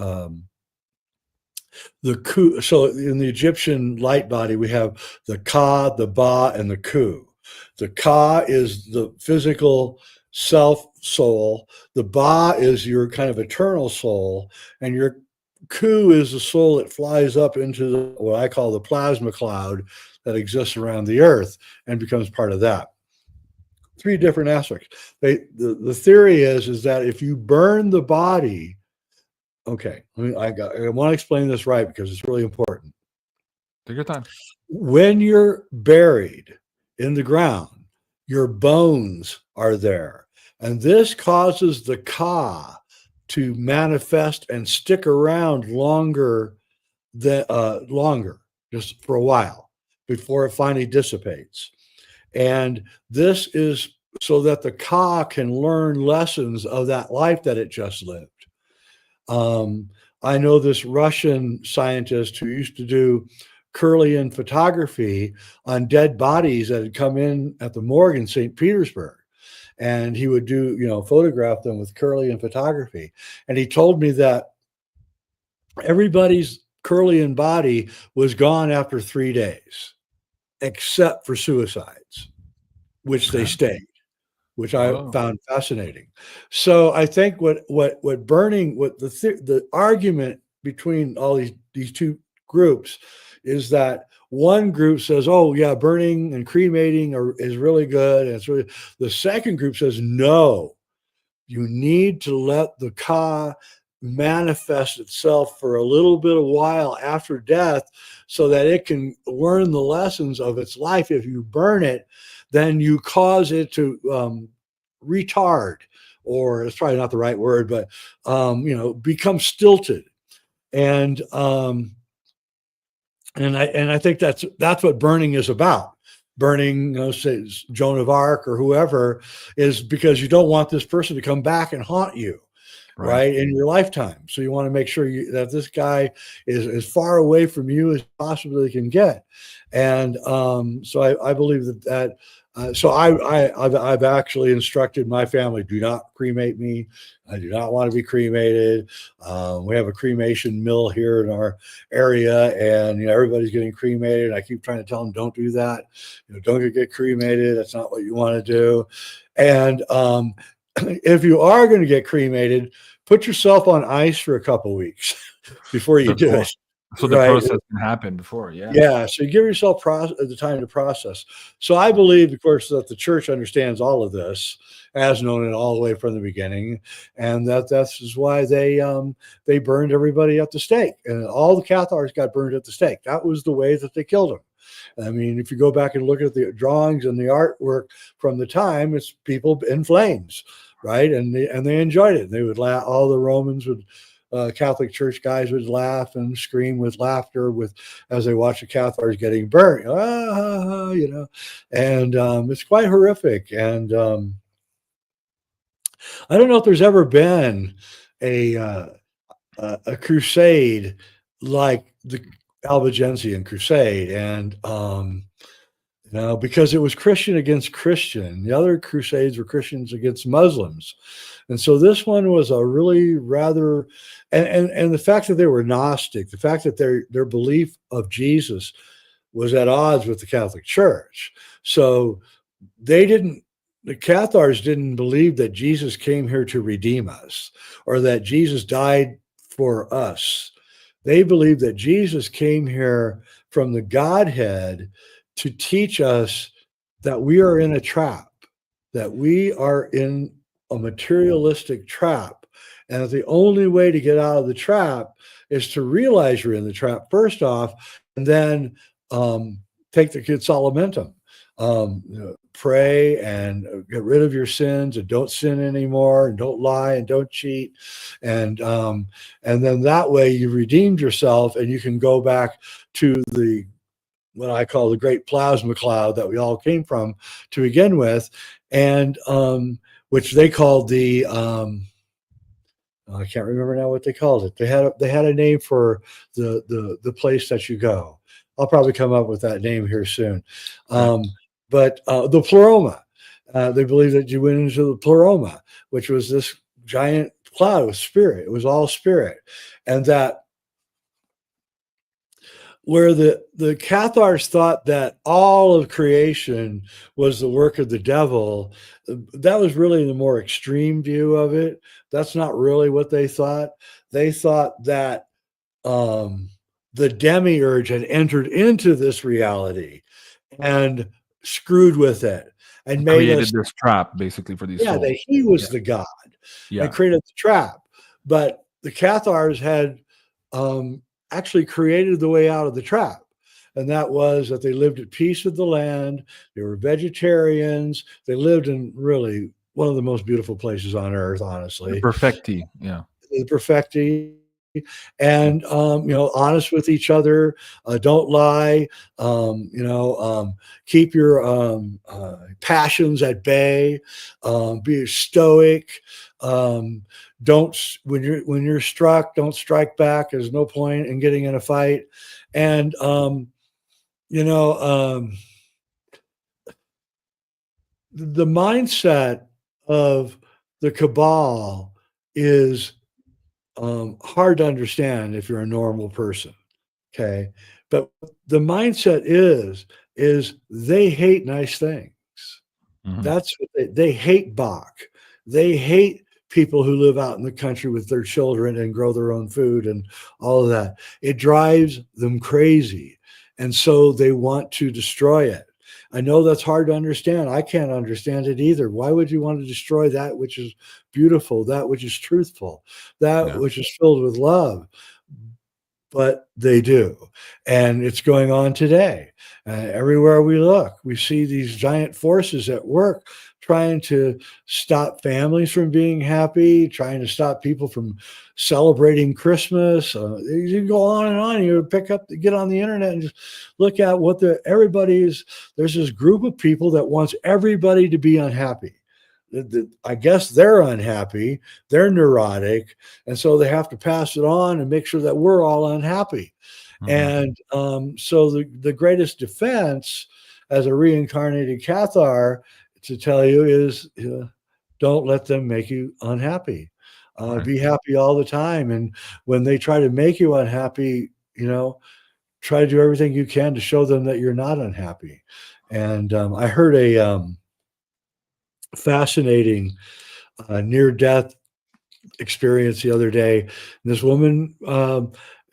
S2: ku. So in the Egyptian light body, we have the ka, the ba, and the ku. The ka is the physical self soul. The ba is your kind of eternal soul, and your ku is the soul that flies up into what I call the plasma cloud that exists around the earth and becomes part of that. Three different aspects. The theory is that if you burn the body, okay, I want to explain this right because it's really important.
S1: Take your time.
S2: When you're buried in the ground, your bones are there, and this causes the ka to manifest and stick around longer, just for a while before it finally dissipates. And this is so that the ka can learn lessons of that life that it just lived. I know this Russian scientist who used to do Kirlian photography on dead bodies that had come in at the morgue in St. Petersburg. And he would do, photograph them with Kirlian photography. And he told me that everybody's Kirlian body was gone after 3 days, except for suicides, which they stayed, which I found fascinating. So I think what the argument between all these two groups is that one group says, oh yeah, burning and cremating is really good, and it's really. The second group says, no, you need to let the ka manifest itself for a little bit of while after death so that it can learn the lessons of its life. If you burn it, then you cause it to retard, or it's probably not the right word, but become stilted. And I think that's what burning is about. Burning, say Joan of Arc or whoever, is because you don't want this person to come back and haunt you, right, in your lifetime. So you want to make sure that this guy is as far away from you as possibly can get. And so I believe that. So I've actually instructed my family, do not cremate me. I do not want to be cremated. We have a cremation mill here in our area, and everybody's getting cremated. And I keep trying to tell them, don't do that. Don't get cremated. That's not what you want to do. And if you are going to get cremated, put yourself on ice for a couple weeks before you do it.
S1: So the process can happen before,
S2: yeah. So you give yourself the time to process. So I believe, of course, that the church understands all of this, as known it all the way from the beginning, and that's why they burned everybody at the stake, and all the cathars got burned at the stake. That was the way that they killed them. I mean, if you go back and look at the drawings and the artwork from the time, it's people in flames, right? And they enjoyed it. They would laugh. All the Romans would. Catholic Church guys would laugh and scream with laughter as they watch the cathars getting burnt, and it's quite horrific. And I don't know if there's ever been a crusade like the Albigensian Crusade, and because it was Christian against Christian. The other crusades were Christians against Muslims. And so this one was a really rather, and the fact that they were Gnostic, the fact that their belief of Jesus was at odds with the Catholic Church. So the Cathars didn't believe that Jesus came here to redeem us or that Jesus died for us. They believed that Jesus came here from the Godhead to teach us that we are in a trap, that we are in a materialistic trap, and that the only way to get out of the trap is to realize you're in the trap first off, and then take the consolamentum, pray and get rid of your sins and don't sin anymore and don't lie and don't cheat, and then that way you redeemed yourself and you can go back to the what I call the great plasma cloud that we all came from to begin with, and which they called the I can't remember now what they called it. They had a name for the place that you go. I'll probably come up with that name here soon. But the pleroma, they believe that you went into the pleroma, which was this giant cloud with spirit. It was all spirit, and that where the Cathars thought that all of creation was the work of the devil, that was really the more extreme view of it. That's not really what they thought. They thought that the demiurge had entered into this reality and screwed with it and
S1: created this trap basically for these souls.
S2: That he was the God and created the trap. But the Cathars had actually created the way out of the trap. And that was that they lived at peace with the land. They were vegetarians. They lived in really one of the most beautiful places on earth, honestly.
S1: The perfecti,
S2: The perfecti. And, honest with each other. Don't lie. Keep your passions at bay. Be stoic. Don't when you're struck, don't strike back. There's no point in getting in a fight. And the mindset of the cabal is hard to understand if you're a normal person. Okay, but the mindset is they hate nice things.
S1: Mm-hmm.
S2: That's what they hate Bach. They hate people who live out in the country with their children and grow their own food and all of that. It drives them crazy. And so they want to destroy it. I know that's hard to understand. I can't understand it either. Why would you want to destroy that which is beautiful, that which is truthful, that which is filled with love? But they do. And it's going on today. Everywhere we look, we see these giant forces at work trying to stop families from being happy, trying to stop people from celebrating Christmas. You can go on and on. You get on the internet and just look at what there's this group of people that wants everybody to be unhappy. I guess they're unhappy, they're neurotic, and so they have to pass it on and make sure that we're all unhappy. Mm-hmm. And so the greatest defense as a reincarnated Cathar to tell you is don't let them make you unhappy. Be happy all the time. And when they try to make you unhappy, try to do everything you can to show them that you're not unhappy. And I heard a fascinating near-death experience the other day. This woman,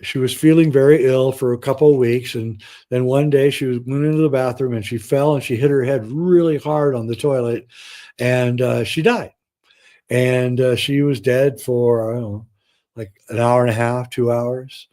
S2: she was feeling very ill for a couple of weeks, and then one day she went into the bathroom and she fell and she hit her head really hard on the toilet, and she died. And she was dead for, I don't know, like an hour and a half, 2 hours.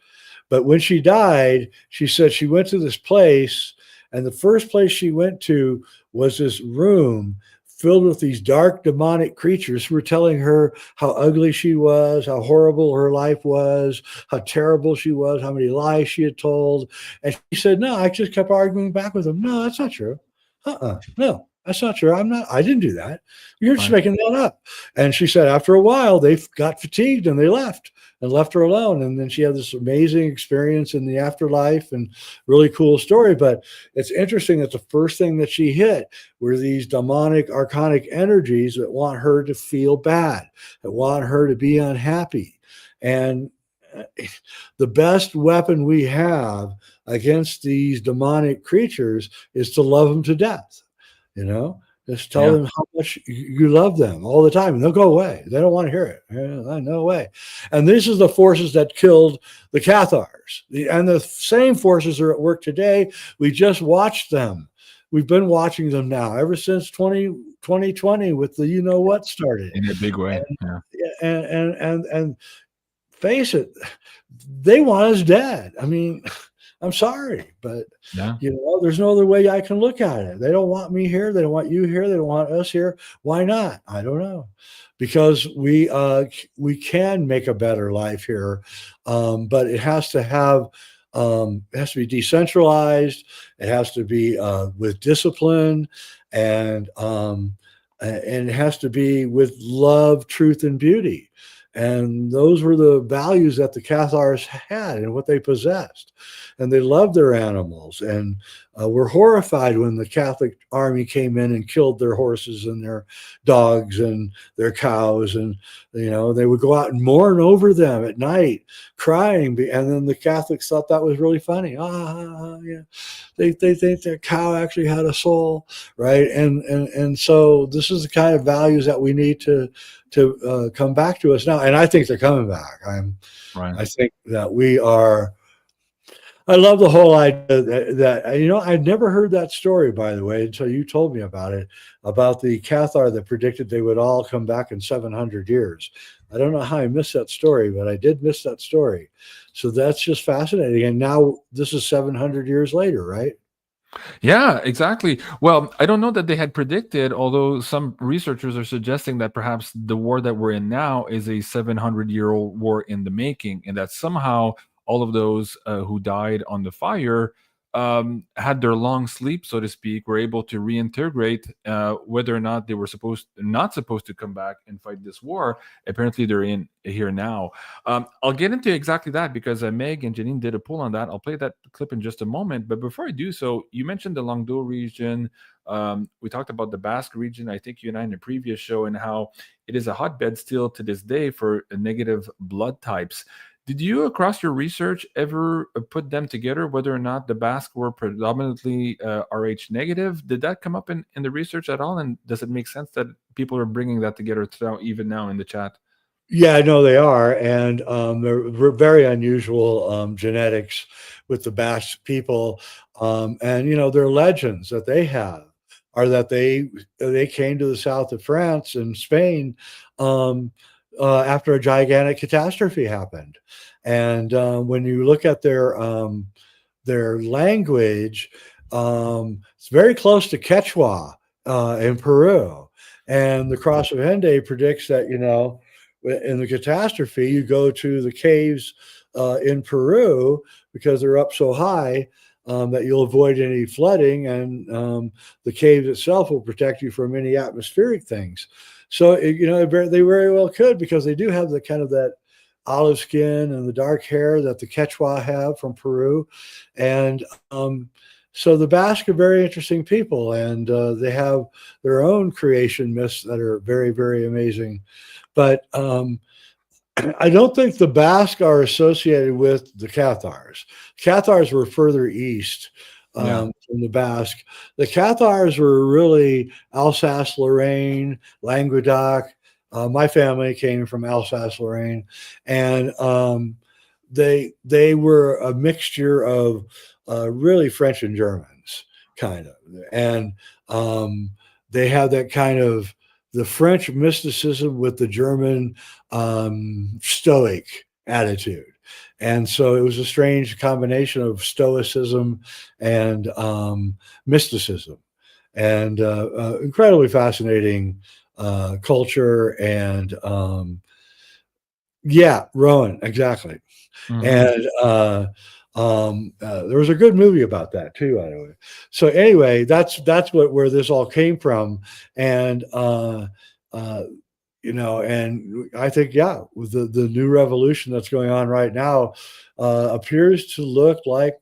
S2: But when she died, she said she went to this place, and the first place she went to was this room filled with these dark demonic creatures who were telling her how ugly she was, how horrible her life was, how terrible she was, how many lies she had told. And she said, no, I just kept arguing back with them. No, that's not true. No, that's not true. I didn't do that. You're just making that up. And she said, after a while, they got fatigued and they left. and left her alone. And then she had this amazing experience in the afterlife and really cool story. But it's interesting that the first thing that she hit were these demonic, archonic energies that want her to feel bad, that want her to be unhappy. And the best weapon we have against these demonic creatures is to love them to death. You know, just tell them how much you love them all the time, and they'll go away. They don't want to hear it. No way. And this is the forces that killed the Cathars. And the same forces are at work today. We just watched them. We've been watching them now ever since 2020 with the what started.
S1: In a big way.
S2: And face it, they want us dead. I mean, I'm sorry, but there's no other way I can look at it. They don't want me here. They don't want you here. They don't want us here. Why not? I don't know. Because we can make a better life here, but it has to have it has to be decentralized. It has to be with discipline, and it has to be with love, truth, and beauty. And those were the values that the Cathars had and what they possessed. And they loved their animals, and were horrified when the Catholic army came in and killed their horses and their dogs and their cows. And, they would go out and mourn over them at night, crying. And then the Catholics thought that was really funny. Yeah. They think their cow actually had a soul, right? And so this is the kind of values that we need to come back to us now. And I think they're coming back. I think that we are. I love the whole idea that I'd never heard that story, by the way, until you told me about it, about the Cathar that predicted they would all come back in 700 years. I don't know how I missed that story, but I did miss that story. So that's just fascinating. And now this is 700 years later, right?
S1: Yeah, exactly. Well, I don't know that they had predicted, although some researchers are suggesting that perhaps the war that we're in now is a 700-year-old war in the making, and that somehow all of those who died on the fire had their long sleep, so to speak, were able to reintegrate, whether or not they were not supposed to come back and fight this war. Apparently, they're in here now. I'll get into exactly that because Meg and Janine did a poll on that. I'll play that clip in just a moment. But before I do so, you mentioned the Languedoc region. We talked about the Basque region, I think you and I in a previous show, and how it is a hotbed still to this day for negative blood types. Did you, across your research, ever put them together, whether or not the Basque were predominantly Rh negative? Did that come up in the research at all? And does it make sense that people are bringing that together even now in the chat?
S2: Yeah, no, they are. And they're very unusual genetics with the Basque people. And, their legends that they have are that they came to the south of France and Spain after a gigantic catastrophe happened. And when you look at their language, it's very close to Quechua in Peru. And the Cross of Henday predicts that, in the catastrophe, you go to the caves in Peru because they're up so high that you'll avoid any flooding, and the cave itself will protect you from any atmospheric things. So, they very well could, because they do have the kind of that olive skin and the dark hair that the Quechua have from Peru. And so the Basque are very interesting people, and they have their own creation myths that are very, very amazing. But I don't think the Basque are associated with the Cathars. Cathars were further east from the Basque. The Cathars were really Alsace-Lorraine, Languedoc. My family came from Alsace-Lorraine, and they were a mixture of really French and Germans, kind of. And they had that kind of the French mysticism with the German Stoic attitude. And so it was a strange combination of Stoicism and mysticism, and incredibly fascinating culture. And Rowan, exactly. Mm-hmm. And there was a good movie about that too, by the way. So anyway, that's where this all came from. And and I think, with the new revolution that's going on right now, appears to look like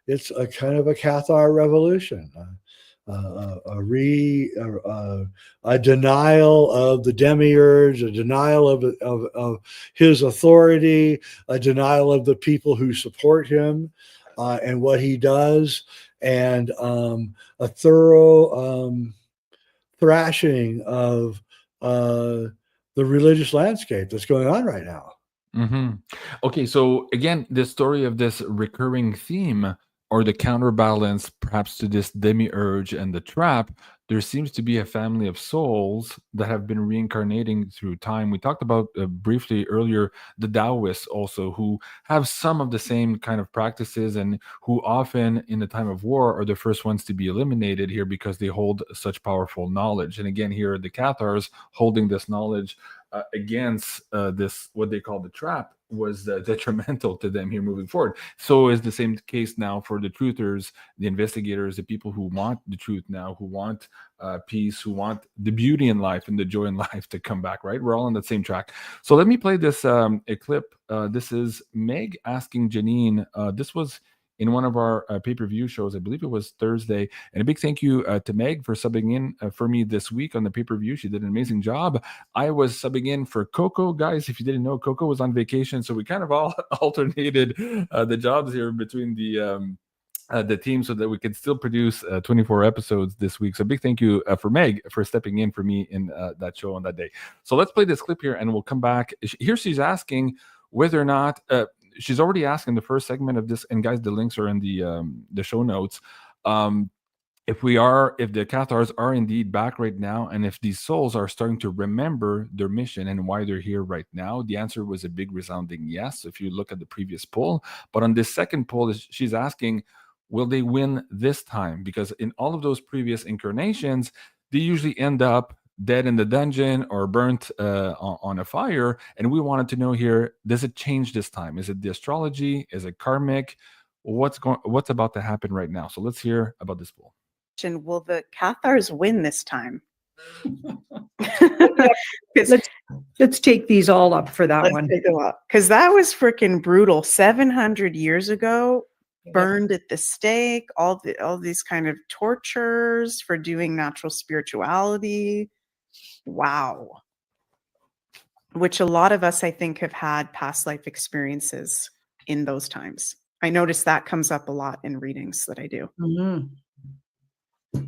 S2: it's a kind of a Cathar revolution, a denial of the demiurge, a denial of his authority, a denial of the people who support him and what he does, and a thorough thrashing of the religious landscape that's going on right now.
S1: Okay, so again, the story of this recurring theme, or the counterbalance perhaps to this demiurge and the trap, there seems to be a family of souls that have been reincarnating through time. We talked about briefly earlier the Taoists also, who have some of the same kind of practices, and who often in the time of war are the first ones to be eliminated here because they hold such powerful knowledge. And again, here are the Cathars holding this knowledge against this, what they call the trap, was detrimental to them here moving forward. So is the same case now for the truthers, the investigators, the people who want the truth now, who want peace, who want the beauty in life and the joy in life to come back, right? We're all on that same track. So let me play this a clip. This is Meg asking Janine. This was in one of our pay-per-view shows. I believe it was Thursday. And a big thank you to Meg for subbing in for me this week on the pay-per-view. She did an amazing job. I was subbing in for Coco. Guys, if you didn't know, Coco was on vacation, so we kind of all alternated the jobs here between the team so that we could still produce 24 episodes this week. So big thank you for Meg for stepping in for me in that show on that day. So let's play this clip here and we'll come back. Here she's asking whether or not... she's already asked in the first segment of this, and guys, the links are in the show notes. If the Cathars are indeed back right now, and if these souls are starting to remember their mission and why they're here right now, the answer was a big resounding yes, if you look at the previous poll. But on this second poll, she's asking, will they win this time? Because in all of those previous incarnations, they usually end up dead in the dungeon or burnt on a fire. And we wanted to know here, does it change this time? Is it the astrology? Is it karmic? What's about to happen right now? So let's hear about this poll.
S5: Will the Cathars win this time?
S6: Let's take these all up for that one.
S5: Because that was freaking brutal. 700 years ago, burned at the stake, all these kind of tortures for doing natural spirituality. Wow. Which a lot of us, I think, have had past life experiences in those times. I notice that comes up a lot in readings that I do.
S6: Mm-hmm.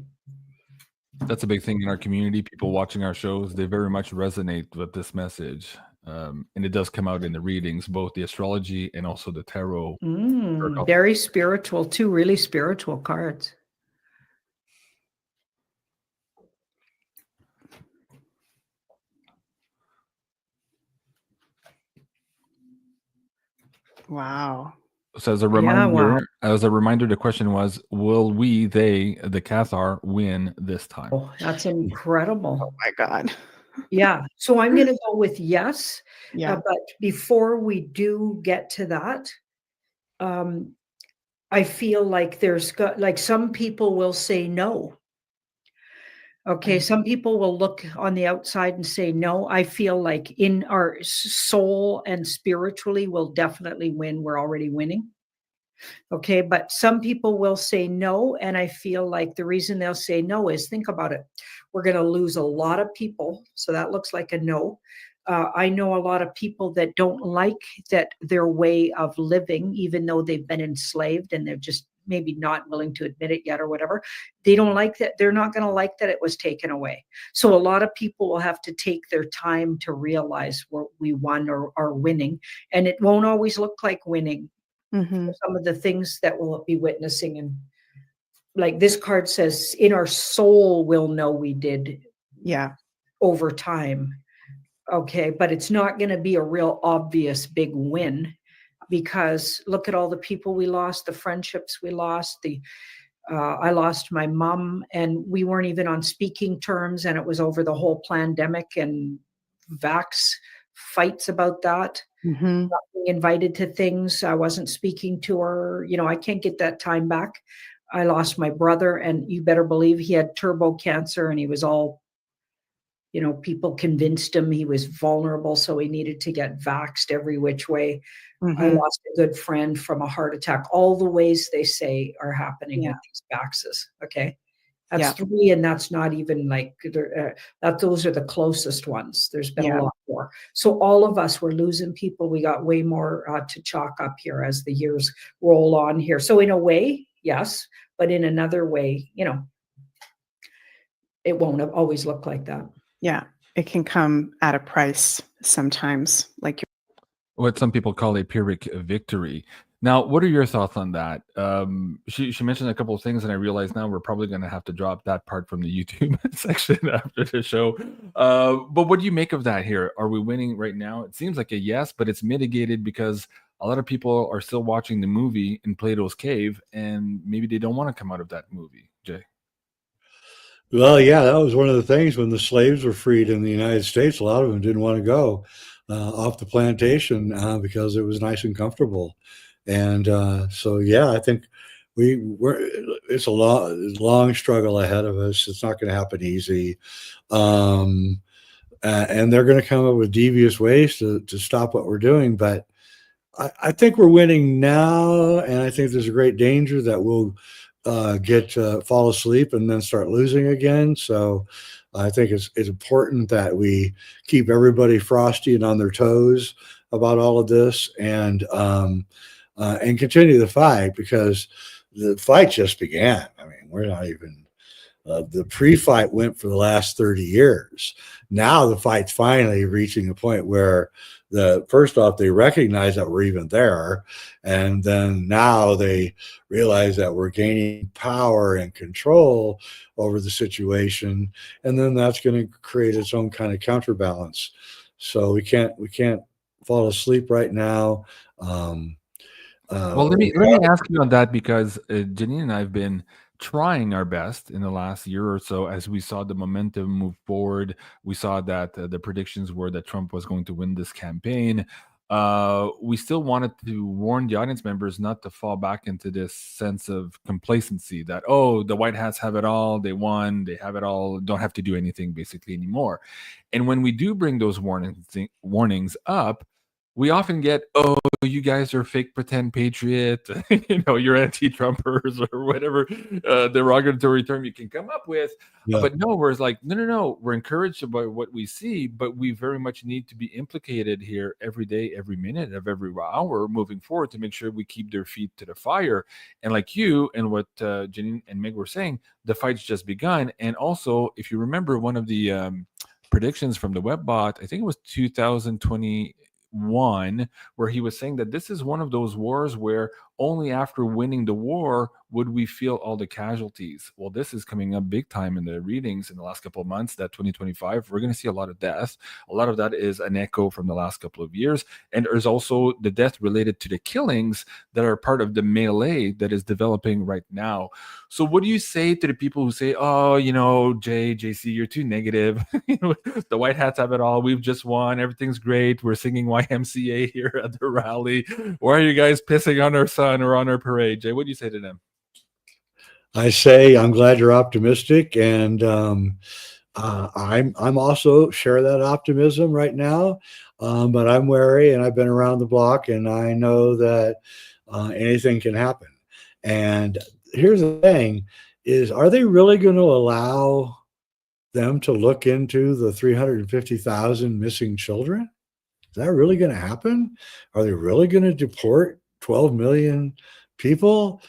S1: That's a big thing in our community. People watching our shows, they very much resonate with this message. And it does come out in the readings, both the astrology and also the tarot.
S6: Very spiritual, two really spiritual cards.
S5: Wow.
S1: So as a reminder, the question was, will the Cathar win this time?
S6: Oh, that's incredible.
S5: Oh my God.
S6: Yeah. So I'm going to go with yes.
S5: Yeah.
S6: But before we do get to that, I feel like some people will say no. Okay, some people will look on the outside and say no. I feel like in our soul and spiritually, we'll definitely win. We're already winning. Okay, but some people will say no. And I feel like the reason they'll say no is, think about it. We're going to lose a lot of people. So that looks like a no. I know a lot of people that don't like that their way of living, even though they've been enslaved and they're just maybe not willing to admit it yet or whatever. They don't like that. They're not going to like that it was taken away. So a lot of people will have to take their time to realize what we won or are winning. And it won't always look like winning.
S5: Mm-hmm.
S6: Some of the things that we'll be witnessing. And like this card says, in our soul, we'll know we did over time. Okay, but it's not going to be a real obvious big win, because look at all the people we lost, the friendships we lost. I lost my mom, and we weren't even on speaking terms, and it was over the whole pandemic and vax fights about that.
S5: Mm-hmm.
S6: Not being invited to things. I wasn't speaking to her. I can't get that time back. I lost my brother, and you better believe he had turbo cancer, and he was all You know, people convinced him he was vulnerable, so he needed to get vaxxed every which way. I lost a good friend from a heart attack. All the ways they say are happening with these vaxes. Okay. That's 3, and that's not even like that. Those are the closest ones. There's been a lot more. So all of us were losing people. We got way more to chalk up here as the years roll on here. So in a way, yes, but in another way, you know, it won't always look like that.
S5: Yeah, it can come at a price sometimes, like
S1: what some people call a Pyrrhic victory. Now, what are your thoughts on that? She mentioned a couple of things, and I realize now we're probably going to have to drop that part from the YouTube section after the show. But what do you make of that here? Are we winning right now? It seems like a yes, but it's mitigated because a lot of people are still watching the movie in Plato's Cave, and maybe they don't want to come out of that movie, Jay.
S2: Well, yeah, that was one of the things when the slaves were freed in the United States. A lot of them didn't want to go off the plantation because it was nice and comfortable. And so, yeah, I think it's a long struggle ahead of us. It's not going to happen easy. And they're going to come up with devious ways to stop what we're doing. But I think we're winning now. And I think there's a great danger that we'll fall asleep and then start losing again. So I think it's important that we keep everybody frosty and on their toes about all of this, and continue the fight, because the fight just began. I mean, we're not even the pre-fight went for the last 30 years. Now the fight's finally reaching a point where first off, they recognize that we're even there. And then now they realize that we're gaining power and control over the situation. And then that's going to create its own kind of counterbalance. So we can't fall asleep right now.
S1: Well, let me ask you on that, because Janine and I have been trying our best in the last year or so as we saw the momentum move forward. We saw that the predictions were that Trump was going to win this campaign. We still wanted to warn the audience members not to fall back into this sense of complacency that, oh, the White Hats have it all, they won, they have it all, don't have to do anything basically anymore. And when we do bring those warnings up, we often get, oh, you guys are fake pretend patriot, you're anti-Trumpers, or whatever derogatory term you can come up with.
S2: Yeah.
S1: But no, we're like, no, we're encouraged about what we see, but we very much need to be implicated here every day, every minute of every hour moving forward to make sure we keep their feet to the fire. And like you and what Janine and Meg were saying, the fight's just begun. And also, if you remember one of the predictions from the Webbot, I think it was 2021, where he was saying that this is one of those wars where only after winning the war would we feel all the casualties. Well, this is coming up big time in the readings in the last couple of months, that 2025, we're going to see a lot of death. A lot of that is an echo from the last couple of years. And there's also the death related to the killings that are part of the melee that is developing right now. So what do you say to the people who say, oh, JC, you're too negative. The White Hats have it all. We've just won. Everything's great. We're singing YMCA here at the rally. Why are you guys pissing on our son or on our parade? Jay, what do you say to them?
S2: I say I'm glad you're optimistic, and I'm also share that optimism right now, but I'm wary, and I've been around the block, and I know that anything can happen. And here's the thing: are they really going to allow them to look into the 350,000 missing children? Is that really going to happen? Are they really going to deport 12 million people?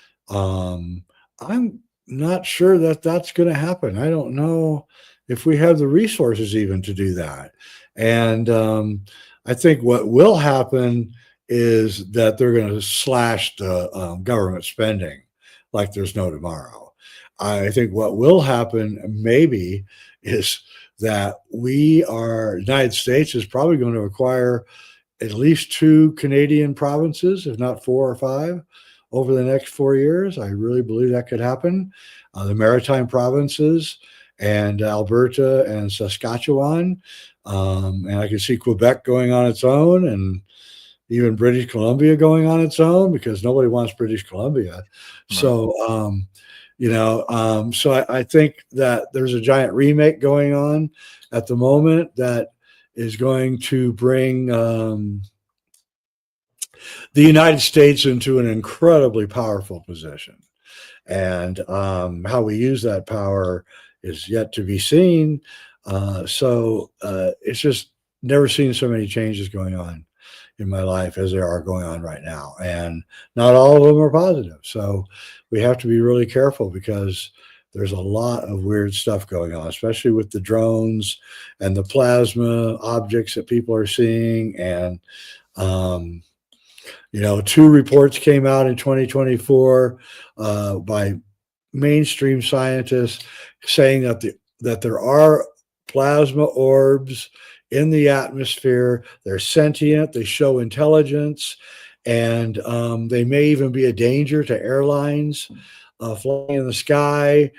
S2: I'm not sure that that's going to happen. I don't know if we have the resources even to do that. And I think what will happen is that they're going to slash the government spending like there's no tomorrow. I think what will happen maybe is that United States is probably going to acquire at least 2 Canadian provinces, if not 4 or 5, over the next 4 years. I really believe that could happen. The Maritime provinces and Alberta and Saskatchewan. And I can see Quebec going on its own, and even British Columbia going on its own, because nobody wants British Columbia. Right. So, So I think that there's a giant remake going on at the moment that is going to bring the United States into an incredibly powerful position. And how we use that power is yet to be seen. It's just never seen so many changes going on in my life as there are going on right now. And not all of them are positive. So we have to be really careful because there's a lot of weird stuff going on, especially with the drones and the plasma objects that people are seeing. And, 2 reports came out in 2024 by mainstream scientists saying that there are plasma orbs in the atmosphere. They're sentient. They show intelligence, and they may even be a danger to airlines flying in the sky.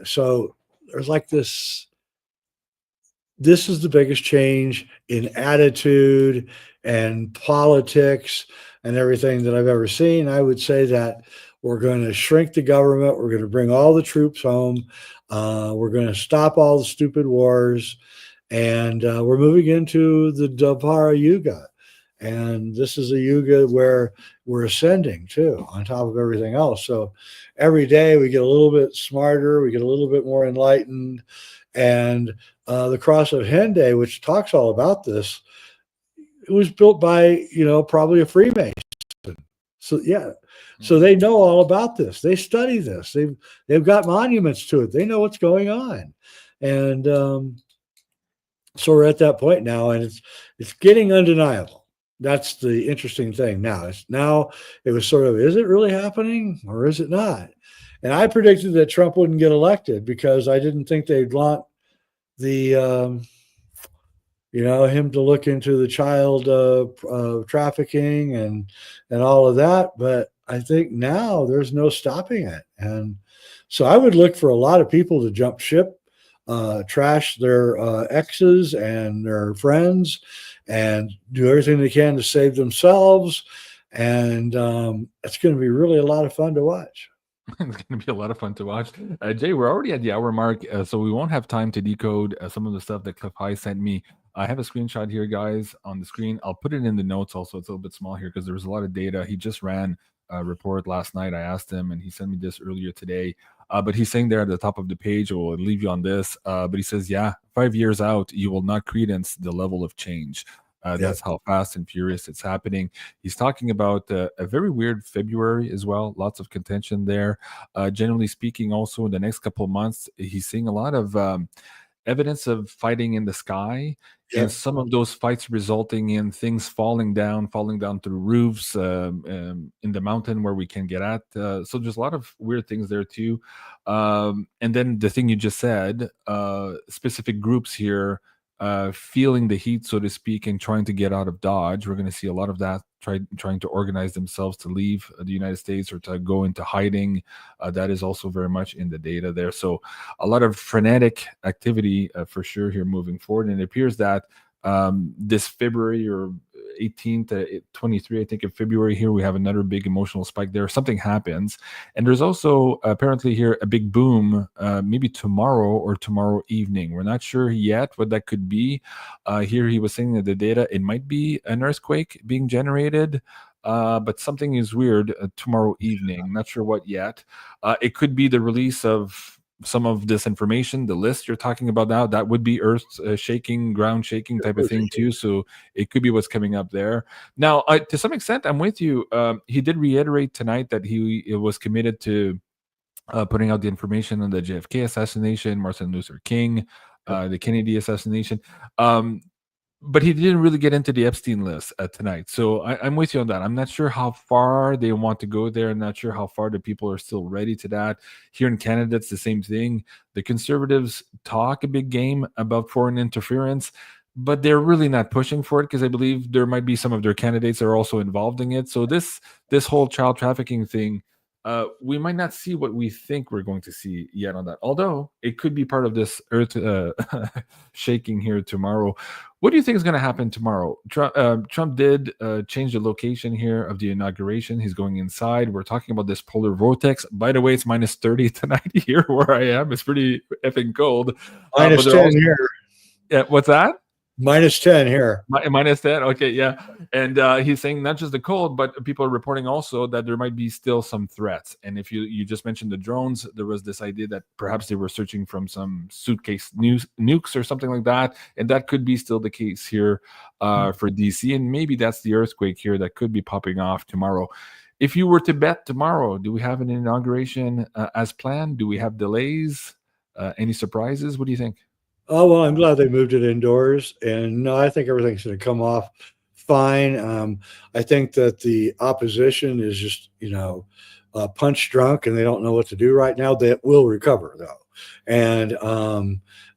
S2: So there's like this. This is the biggest change in attitude and politics and everything that I've ever seen. I would say that we're going to shrink the government. We're going to bring all the troops home. We're going to stop all the stupid wars. And we're moving into the Dwapara Yuga. And this is a yuga where we're ascending too, on top of everything else. So every day we get a little bit smarter. We get a little bit more enlightened. And the Cross of Henday, which talks all about this, it was built by, probably a Freemason. So, yeah. So they know all about this. They study this. They've got monuments to it. They know what's going on. And so we're at that point now, and it's getting undeniable. That's the interesting thing now. It was sort of, is it really happening or is it not? And I predicted that Trump wouldn't get elected because I didn't think they'd want the him to look into the child trafficking and all of that. But I think now there's no stopping it. And so I would look for a lot of people to jump ship, trash their exes and their friends, and do everything they can to save themselves. And it's going to be really a lot of fun to watch.
S1: It's going to be a lot of fun to watch. Jay, we're already at the hour mark, so we won't have time to decode some of the stuff that Cliff High sent me. I have a screenshot here, guys, on the screen. I'll put it in the notes also. It's a little bit small here because there was a lot of data. He just ran a report last night. I asked him, and he sent me this earlier today. But he's saying there at the top of the page, we'll leave you on this, but he says, 5 years out, you will not credence the level of change. That's how fast and furious it's happening. He's talking about a very weird February as well. Lots of contention there. Generally speaking, also in the next couple of months, he's seeing a lot of evidence of fighting in the sky, and some of those fights resulting in things falling down through roofs in the mountain where we can get at. So there's a lot of weird things there too. And then the thing you just said, specific groups here feeling the heat, so to speak, and trying to get out of Dodge. We're going to see a lot of that, trying to organize themselves to leave the United States or to go into hiding. That is also very much in the data there. So a lot of frenetic activity for sure here moving forward. And it appears that this February or 18th, 23, I think of February here, we have another big emotional spike there. Something happens. And there's also apparently here a big boom, maybe tomorrow or tomorrow evening. We're not sure yet what that could be. Here he was saying that the data, it might be an earthquake being generated. But something is weird tomorrow evening. Not sure what yet. It could be the release of some of this information, the list you're talking about now, that would be earth shaking, ground shaking type of thing too. So it could be what's coming up there. Now, to some extent, I'm with you. He did reiterate tonight that he was committed to putting out the information on the JFK assassination, Martin Luther King, the Kennedy assassination. But he didn't really get into the Epstein list tonight. So I'm with you on that. I'm not sure how far they want to go there. I'm not sure how far the people are still ready to that. Here in Canada, it's the same thing. The Conservatives talk a big game about foreign interference, but they're really not pushing for it because I believe there might be some of their candidates that are also involved in it. So this whole child trafficking thing, we might not see what we think we're going to see yet on that. Although it could be part of this Earth shaking here tomorrow. What do you think is going to happen tomorrow? Trump did change the location here of the inauguration. He's going inside. We're talking about this polar vortex. By the way, it's minus 30 tonight here where I am. It's pretty effing cold.
S2: Minus 10 here.
S1: Yeah, what's that?
S2: Minus 10 here.
S1: Minus 10. Okay, yeah. And he's saying not just the cold, but people are reporting also that there might be still some threats. And if you just mentioned the drones, there was this idea that perhaps they were searching from some suitcase nukes or something like that. And that could be still the case here for DC. And maybe that's the earthquake here that could be popping off tomorrow. If you were to bet tomorrow, do we have an inauguration as planned? Do we have delays? Any surprises? What do you think?
S2: Oh, well, I'm glad they moved it indoors. And no, I think everything's going to come off fine. I think that the opposition is just, punch drunk and they don't know what to do right now. They will recover, though. And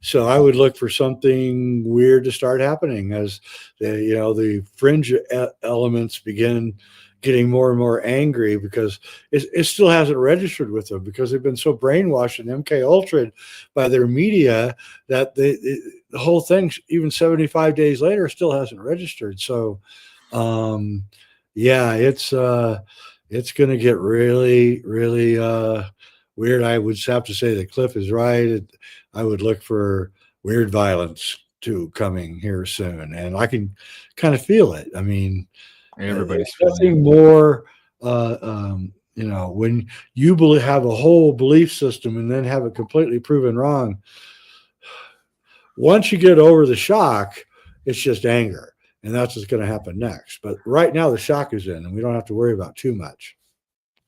S2: so I would look for something weird to start happening as the fringe elements begin getting more and more angry because it still hasn't registered with them because they've been so brainwashed and MK Ultra by their media that the whole thing, even 75 days later, still hasn't registered. So, yeah, it's going to get really, really weird. I would have to say that Cliff is right. I would look for weird violence too coming here soon, and I can kind of feel it. I mean,
S1: everybody's
S2: nothing more, when you have a whole belief system and then have it completely proven wrong. Once you get over the shock, it's just anger, and that's what's going to happen next. But right now, the shock is in, and we don't have to worry about too much.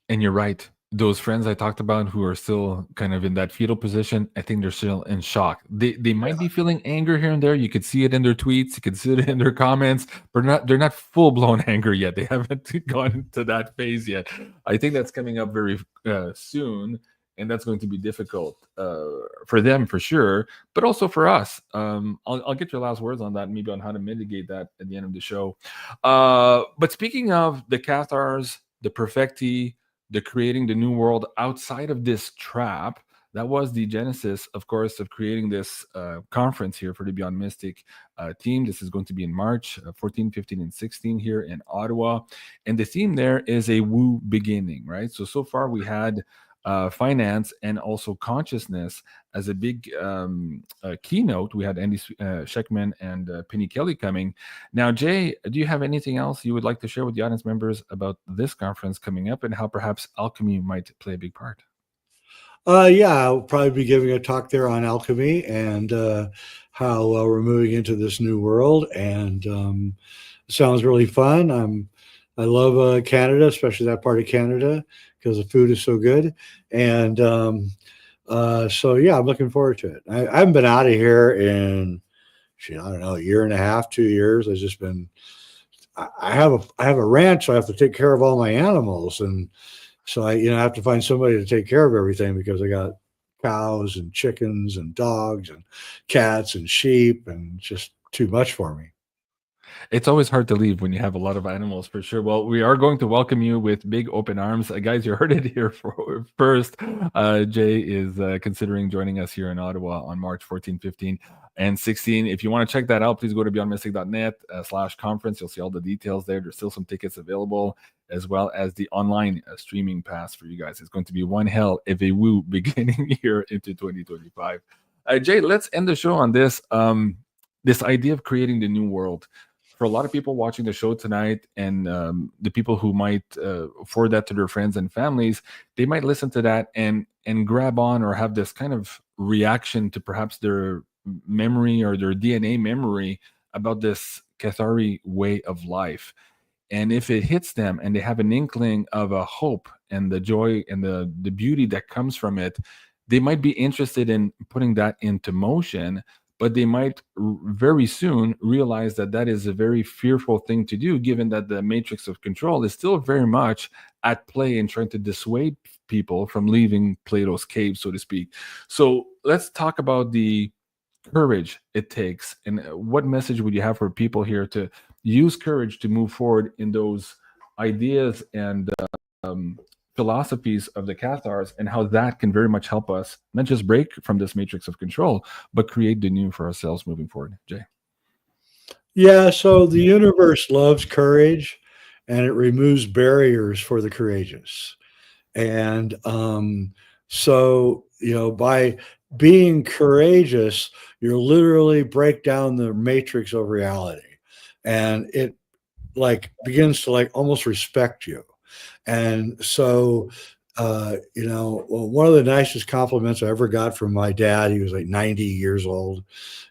S1: And you're right. Those friends I talked about who are still kind of in that fetal position, I think they're still in shock. They might be feeling anger here and there. You could see it in their tweets, you could see it in their comments, but they're not full-blown anger yet. They haven't gone to that phase yet. I think that's coming up very soon, and that's going to be difficult for them for sure, but also for us. I'll get your last words on that, maybe on how to mitigate that at the end of the show. But speaking of the cathars, the perfecti, the creating the new world outside of this trap, that was the genesis, of course, of creating this conference here for the Beyond Mystic team. This is going to be in March 14, 15, and 16 here in Ottawa. And the theme there is a woo beginning, right? So far we had finance and also consciousness as a big keynote. We had Andy Sheckman and Penny Kelly coming. Now, Jay, do you have anything else you would like to share with the audience members about this conference coming up and how perhaps alchemy might play a big part?
S2: Yeah, I'll probably be giving a talk there on alchemy and how we're moving into this new world. And it sounds really fun. I love Canada, especially that part of Canada, because the food is so good. And so, yeah, I'm looking forward to it. I haven't been out of here in, I don't know, a year and a half, 2 years. I've just been, I have a ranch, so I have to take care of all my animals. And so I have to find somebody to take care of everything because I got cows and chickens and dogs and cats and sheep, and it's just too much for me.
S1: It's always hard to leave when you have a lot of animals, for sure. Well, we are going to welcome you with big open arms. Guys, you heard it here first. Jay is considering joining us here in Ottawa on March 14, 15, and 16. If you want to check that out, please go to beyondmystic.net/conference. You'll see all the details there. There's still some tickets available, as well as the online streaming pass for you guys. It's going to be one hell of a woo beginning here into 2025. Jay, let's end the show on this. This idea of creating the new world. For a lot of people watching the show tonight, and the people who might forward that to their friends and families, they might listen to that and grab on or have this kind of reaction to perhaps their memory or their DNA memory about this Cathari way of life. And if it hits them and they have an inkling of a hope and the joy and the beauty that comes from it, they might be interested in putting that into motion. But they might very soon realize that that is a very fearful thing to do, given that the matrix of control is still very much at play in trying to dissuade people from leaving Plato's cave, so to speak. So let's talk about the courage it takes, and what message would you have for people here to use courage to move forward in those ideas and philosophies of the Cathars and how that can very much help us not just break from this matrix of control, but create the new for ourselves moving forward. Jay.
S2: Yeah, so the universe loves courage and it removes barriers for the courageous. And so, by being courageous, you literally break down the matrix of reality and it like begins to like almost respect you. And so, one of the nicest compliments I ever got from my dad, he was like 90 years old.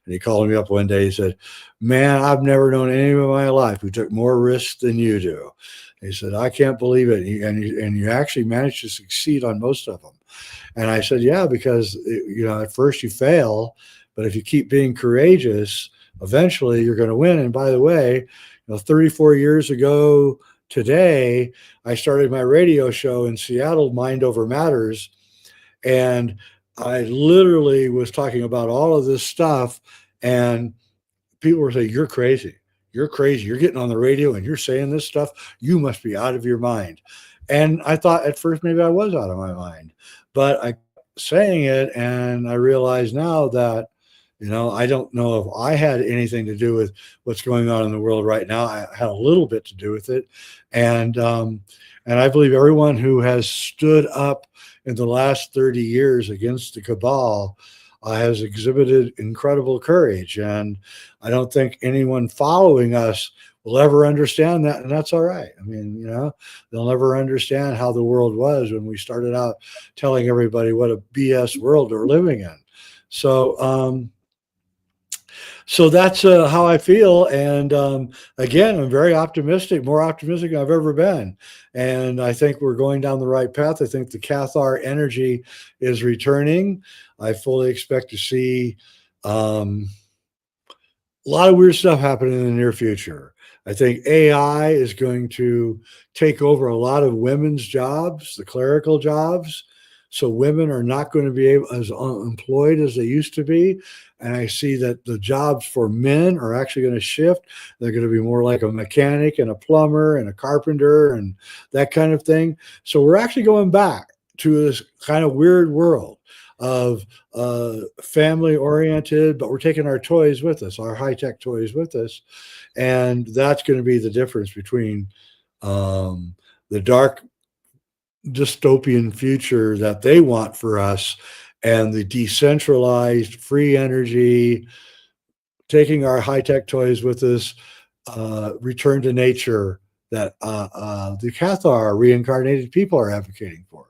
S2: And he called me up one day. He said, "Man, I've never known anyone in my life who took more risks than you do." He said, "I can't believe it. And you actually managed to succeed on most of them." And I said, "Yeah, because, at first you fail, but if you keep being courageous, eventually you're going to win." And by the way, 34 years ago today, I started my radio show in Seattle, Mind Over Matters. And I literally was talking about all of this stuff. And people were saying, "You're crazy. You're crazy. You're getting on the radio and you're saying this stuff. You must be out of your mind." And I thought at first maybe I was out of my mind, but I saying it and I realize now that I don't know if I had anything to do with what's going on in the world right now. I had a little bit to do with it, and I believe everyone who has stood up in the last 30 years against the cabal has exhibited incredible courage. And I don't think anyone following us will ever understand that, and that's all right. I mean, they'll never understand how the world was when we started out telling everybody what a BS world they're living in. So that's how I feel. And again, I'm very optimistic, more optimistic than I've ever been. And I think we're going down the right path. I think the Cathar energy is returning. I fully expect to see a lot of weird stuff happening in the near future. I think AI is going to take over a lot of women's jobs, the clerical jobs. So women are not going to be as unemployed as they used to be. And I see that the jobs for men are actually going to shift. They're going to be more like a mechanic and a plumber and a carpenter and that kind of thing. So we're actually going back to this kind of weird world of family oriented, but we're taking our toys with us, our high-tech toys with us. And that's going to be the difference between the dark dystopian future that they want for us and the decentralized free energy, taking our high-tech toys with us, return to nature that the Cathar reincarnated people are advocating for.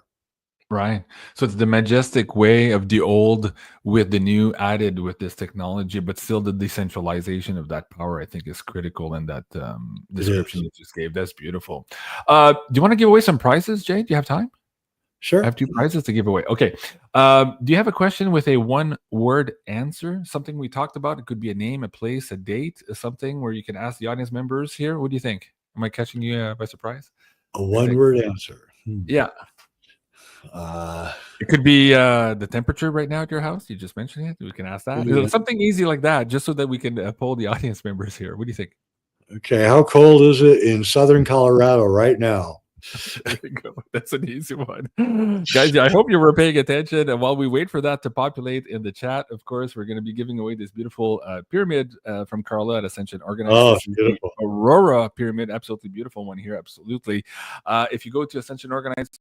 S1: Right. So it's the majestic way of the old with the new added with this technology, but still the decentralization of that power, I think, is critical in that description you just gave. That's beautiful. Do you want to give away some prizes, Jay? Do you have time?
S2: Sure.
S1: I have 2 prizes to give away. Okay. Do you have a question with a one-word answer? Something we talked about? It could be a name, a place, a date, something where you can ask the audience members here. What do you think? Am I catching you by surprise?
S2: A one-word answer.
S1: Yeah. It could be the temperature right now at your house. You just mentioned it. We can ask that. Something easy like that, just so that we can poll the audience members here. What do you think?
S2: Okay. How cold is it in southern Colorado right now?
S1: There you go. That's an easy one. Guys, I hope you were paying attention. And while we wait for that to populate in the chat, of course, we're going to be giving away this beautiful pyramid from Carla at Ascension Organized.
S2: Oh, it's beautiful.
S1: Aurora pyramid. Absolutely beautiful one here. Absolutely. If you go to Ascension Organized,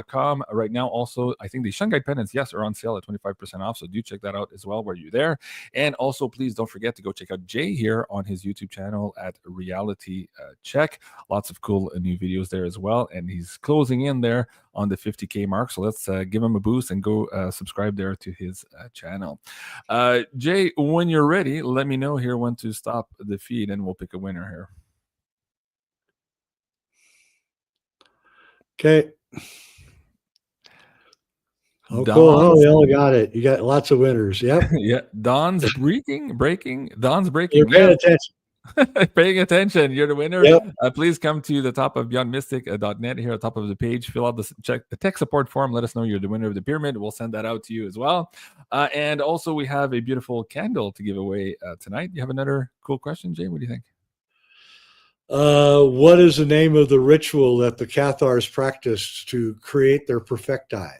S1: .com right now. Also, I think the Shungite pendants, yes, are on sale at 25% off. So do check that out as well while you're there. And also, please don't forget to go check out Jay here on his YouTube channel at Reality Check. Lots of cool new videos there as well. And he's closing in there on the 50K mark. So let's give him a boost and go subscribe there to his channel. Jay, when you're ready, let me know here when to stop the feed and we'll pick a winner here.
S2: Okay. Oh, cool. Oh, we all got it. You got lots of winners. Yep.
S1: Yeah. Don's breaking. Don's breaking.
S2: You're paying attention.
S1: Paying attention. You're the winner.
S2: Yep.
S1: Please come to the top of beyondmystic.net here at the top of the page. Fill out the tech support form. Let us know you're the winner of the pyramid. We'll send that out to you as well. And also, we have a beautiful candle to give away tonight. You have another cool question, Jay? What do you think?
S2: What is the name of the ritual that the Cathars practiced to create their perfecti?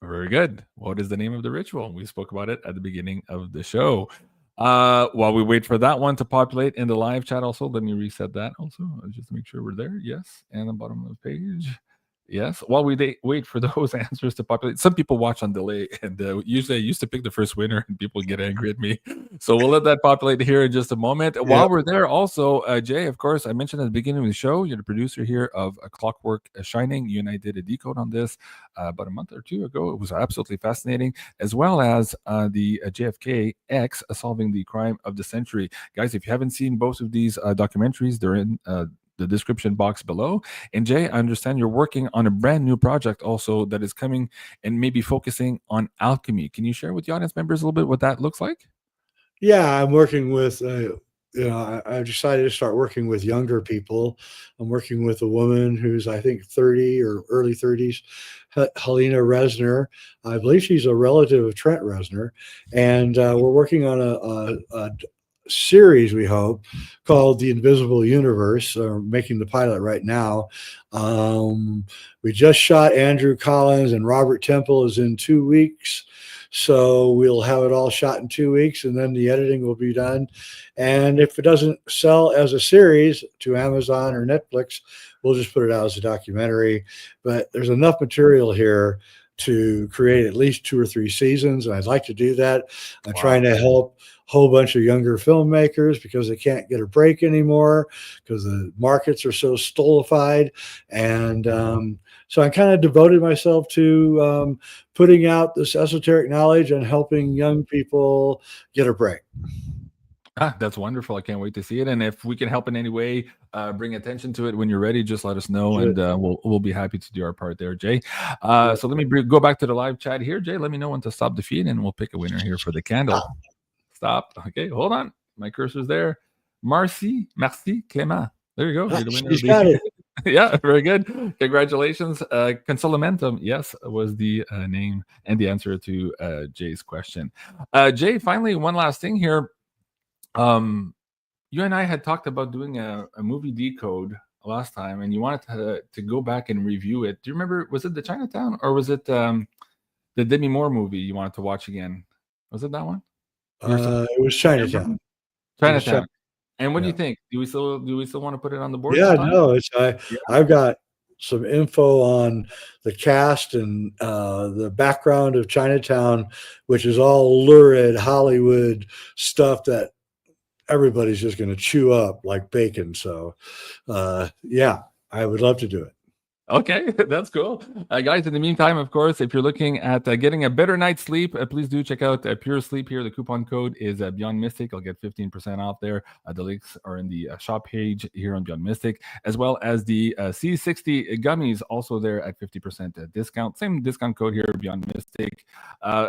S1: Very good. What is the name of the ritual? We spoke about it at the beginning of the show. While we wait for that one to populate in the live chat, also, let me reset that also, just to make sure we're there. Yes. And the bottom of the page. Yes. While we wait for those answers to populate, some people watch on delay, and usually I used to pick the first winner, and people get angry at me. So we'll let that populate here in just a moment.
S2: Yeah.
S1: While we're there, also, Jay, of course, I mentioned at the beginning of the show, you're the producer here of Clockwork Shining. You and I did a decode on this about a month or two ago. It was absolutely fascinating, as well as the JFK X solving the crime of the century. Guys, if you haven't seen both of these documentaries, they're in the description box below. And Jay, I understand you're working on a brand new project also that is coming and maybe focusing on alchemy. Can you share with the audience members a little bit what that looks like?
S2: Yeah, I'm working with, I've decided to start working with younger people. I'm working with a woman who's, I think, 30 or early 30s, Helena Resner. I believe she's a relative of Trent Reznor. And we're working on a series, we hope, called The Invisible Universe. Making the pilot right now. We just shot Andrew Collins, and Robert Temple is in 2 weeks. So we'll have it all shot in 2 weeks, and then the editing will be done. And if it doesn't sell as a series to Amazon or Netflix, we'll just put it out as a documentary. But there's enough material here to create at least 2 or 3 seasons, and I'd like to do that. I'm trying to help a whole bunch of younger filmmakers because they can't get a break anymore because the markets are so stultified. And so I kind of devoted myself to putting out this esoteric knowledge and helping young people get a break.
S1: That's wonderful. I can't wait to see it. And if we can help in any way, bring attention to it when you're ready, just let us know, and we'll be happy to do our part there, Jay. So let me go back to the live chat here. Jay, let me know when to stop the feed, and we'll pick a winner here for the candle. Stop. Okay, hold on. My cursor's there. Merci, Clément. There you go. You're the winner.
S2: She's got it.
S1: Yeah, very good. Congratulations. Consolamentum, yes, was the name and the answer to Jay's question. Jay, finally, one last thing here. You and I had talked about doing a movie decode last time, and you wanted to go back and review it. Do you remember? Was it the Chinatown, or was it the Demi Moore movie you wanted to watch again? Was it that one?
S2: It was Chinatown.
S1: Chinatown. And what do you think? Do we still want to put it on the board?
S2: Yeah, no, I've got some info on the cast and the background of Chinatown, which is all lurid Hollywood stuff that everybody's just going to chew up like bacon. So, yeah, I would love to do it.
S1: Okay, that's cool. Guys, in the meantime, of course, if you're looking at getting a better night's sleep, please do check out Pure Sleep here. The coupon code is Beyond Mystic. I'll get 15% off there. The links are in the shop page here on Beyond Mystic, as well as the C60 gummies also there at 50% discount. Same discount code here, Beyond Mystic.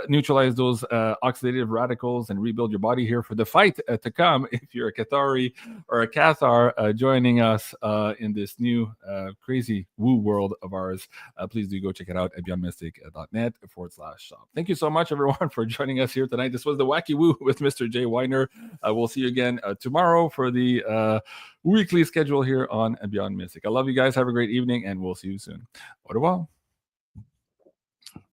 S1: Neutralize those oxidative radicals and rebuild your body here for the fight to come. If you're a Cathari or a Cathar joining us in this new crazy woo world of ours, please do go check it out at beyondmystic.net/shop. Thank you so much, everyone, for joining us here tonight. This was the Wacky Woo with Mr. Jay Weidner. We'll see you again tomorrow for the weekly schedule here on Beyond Mystic. I love you guys. Have a great evening, and we'll see you soon. Au revoir.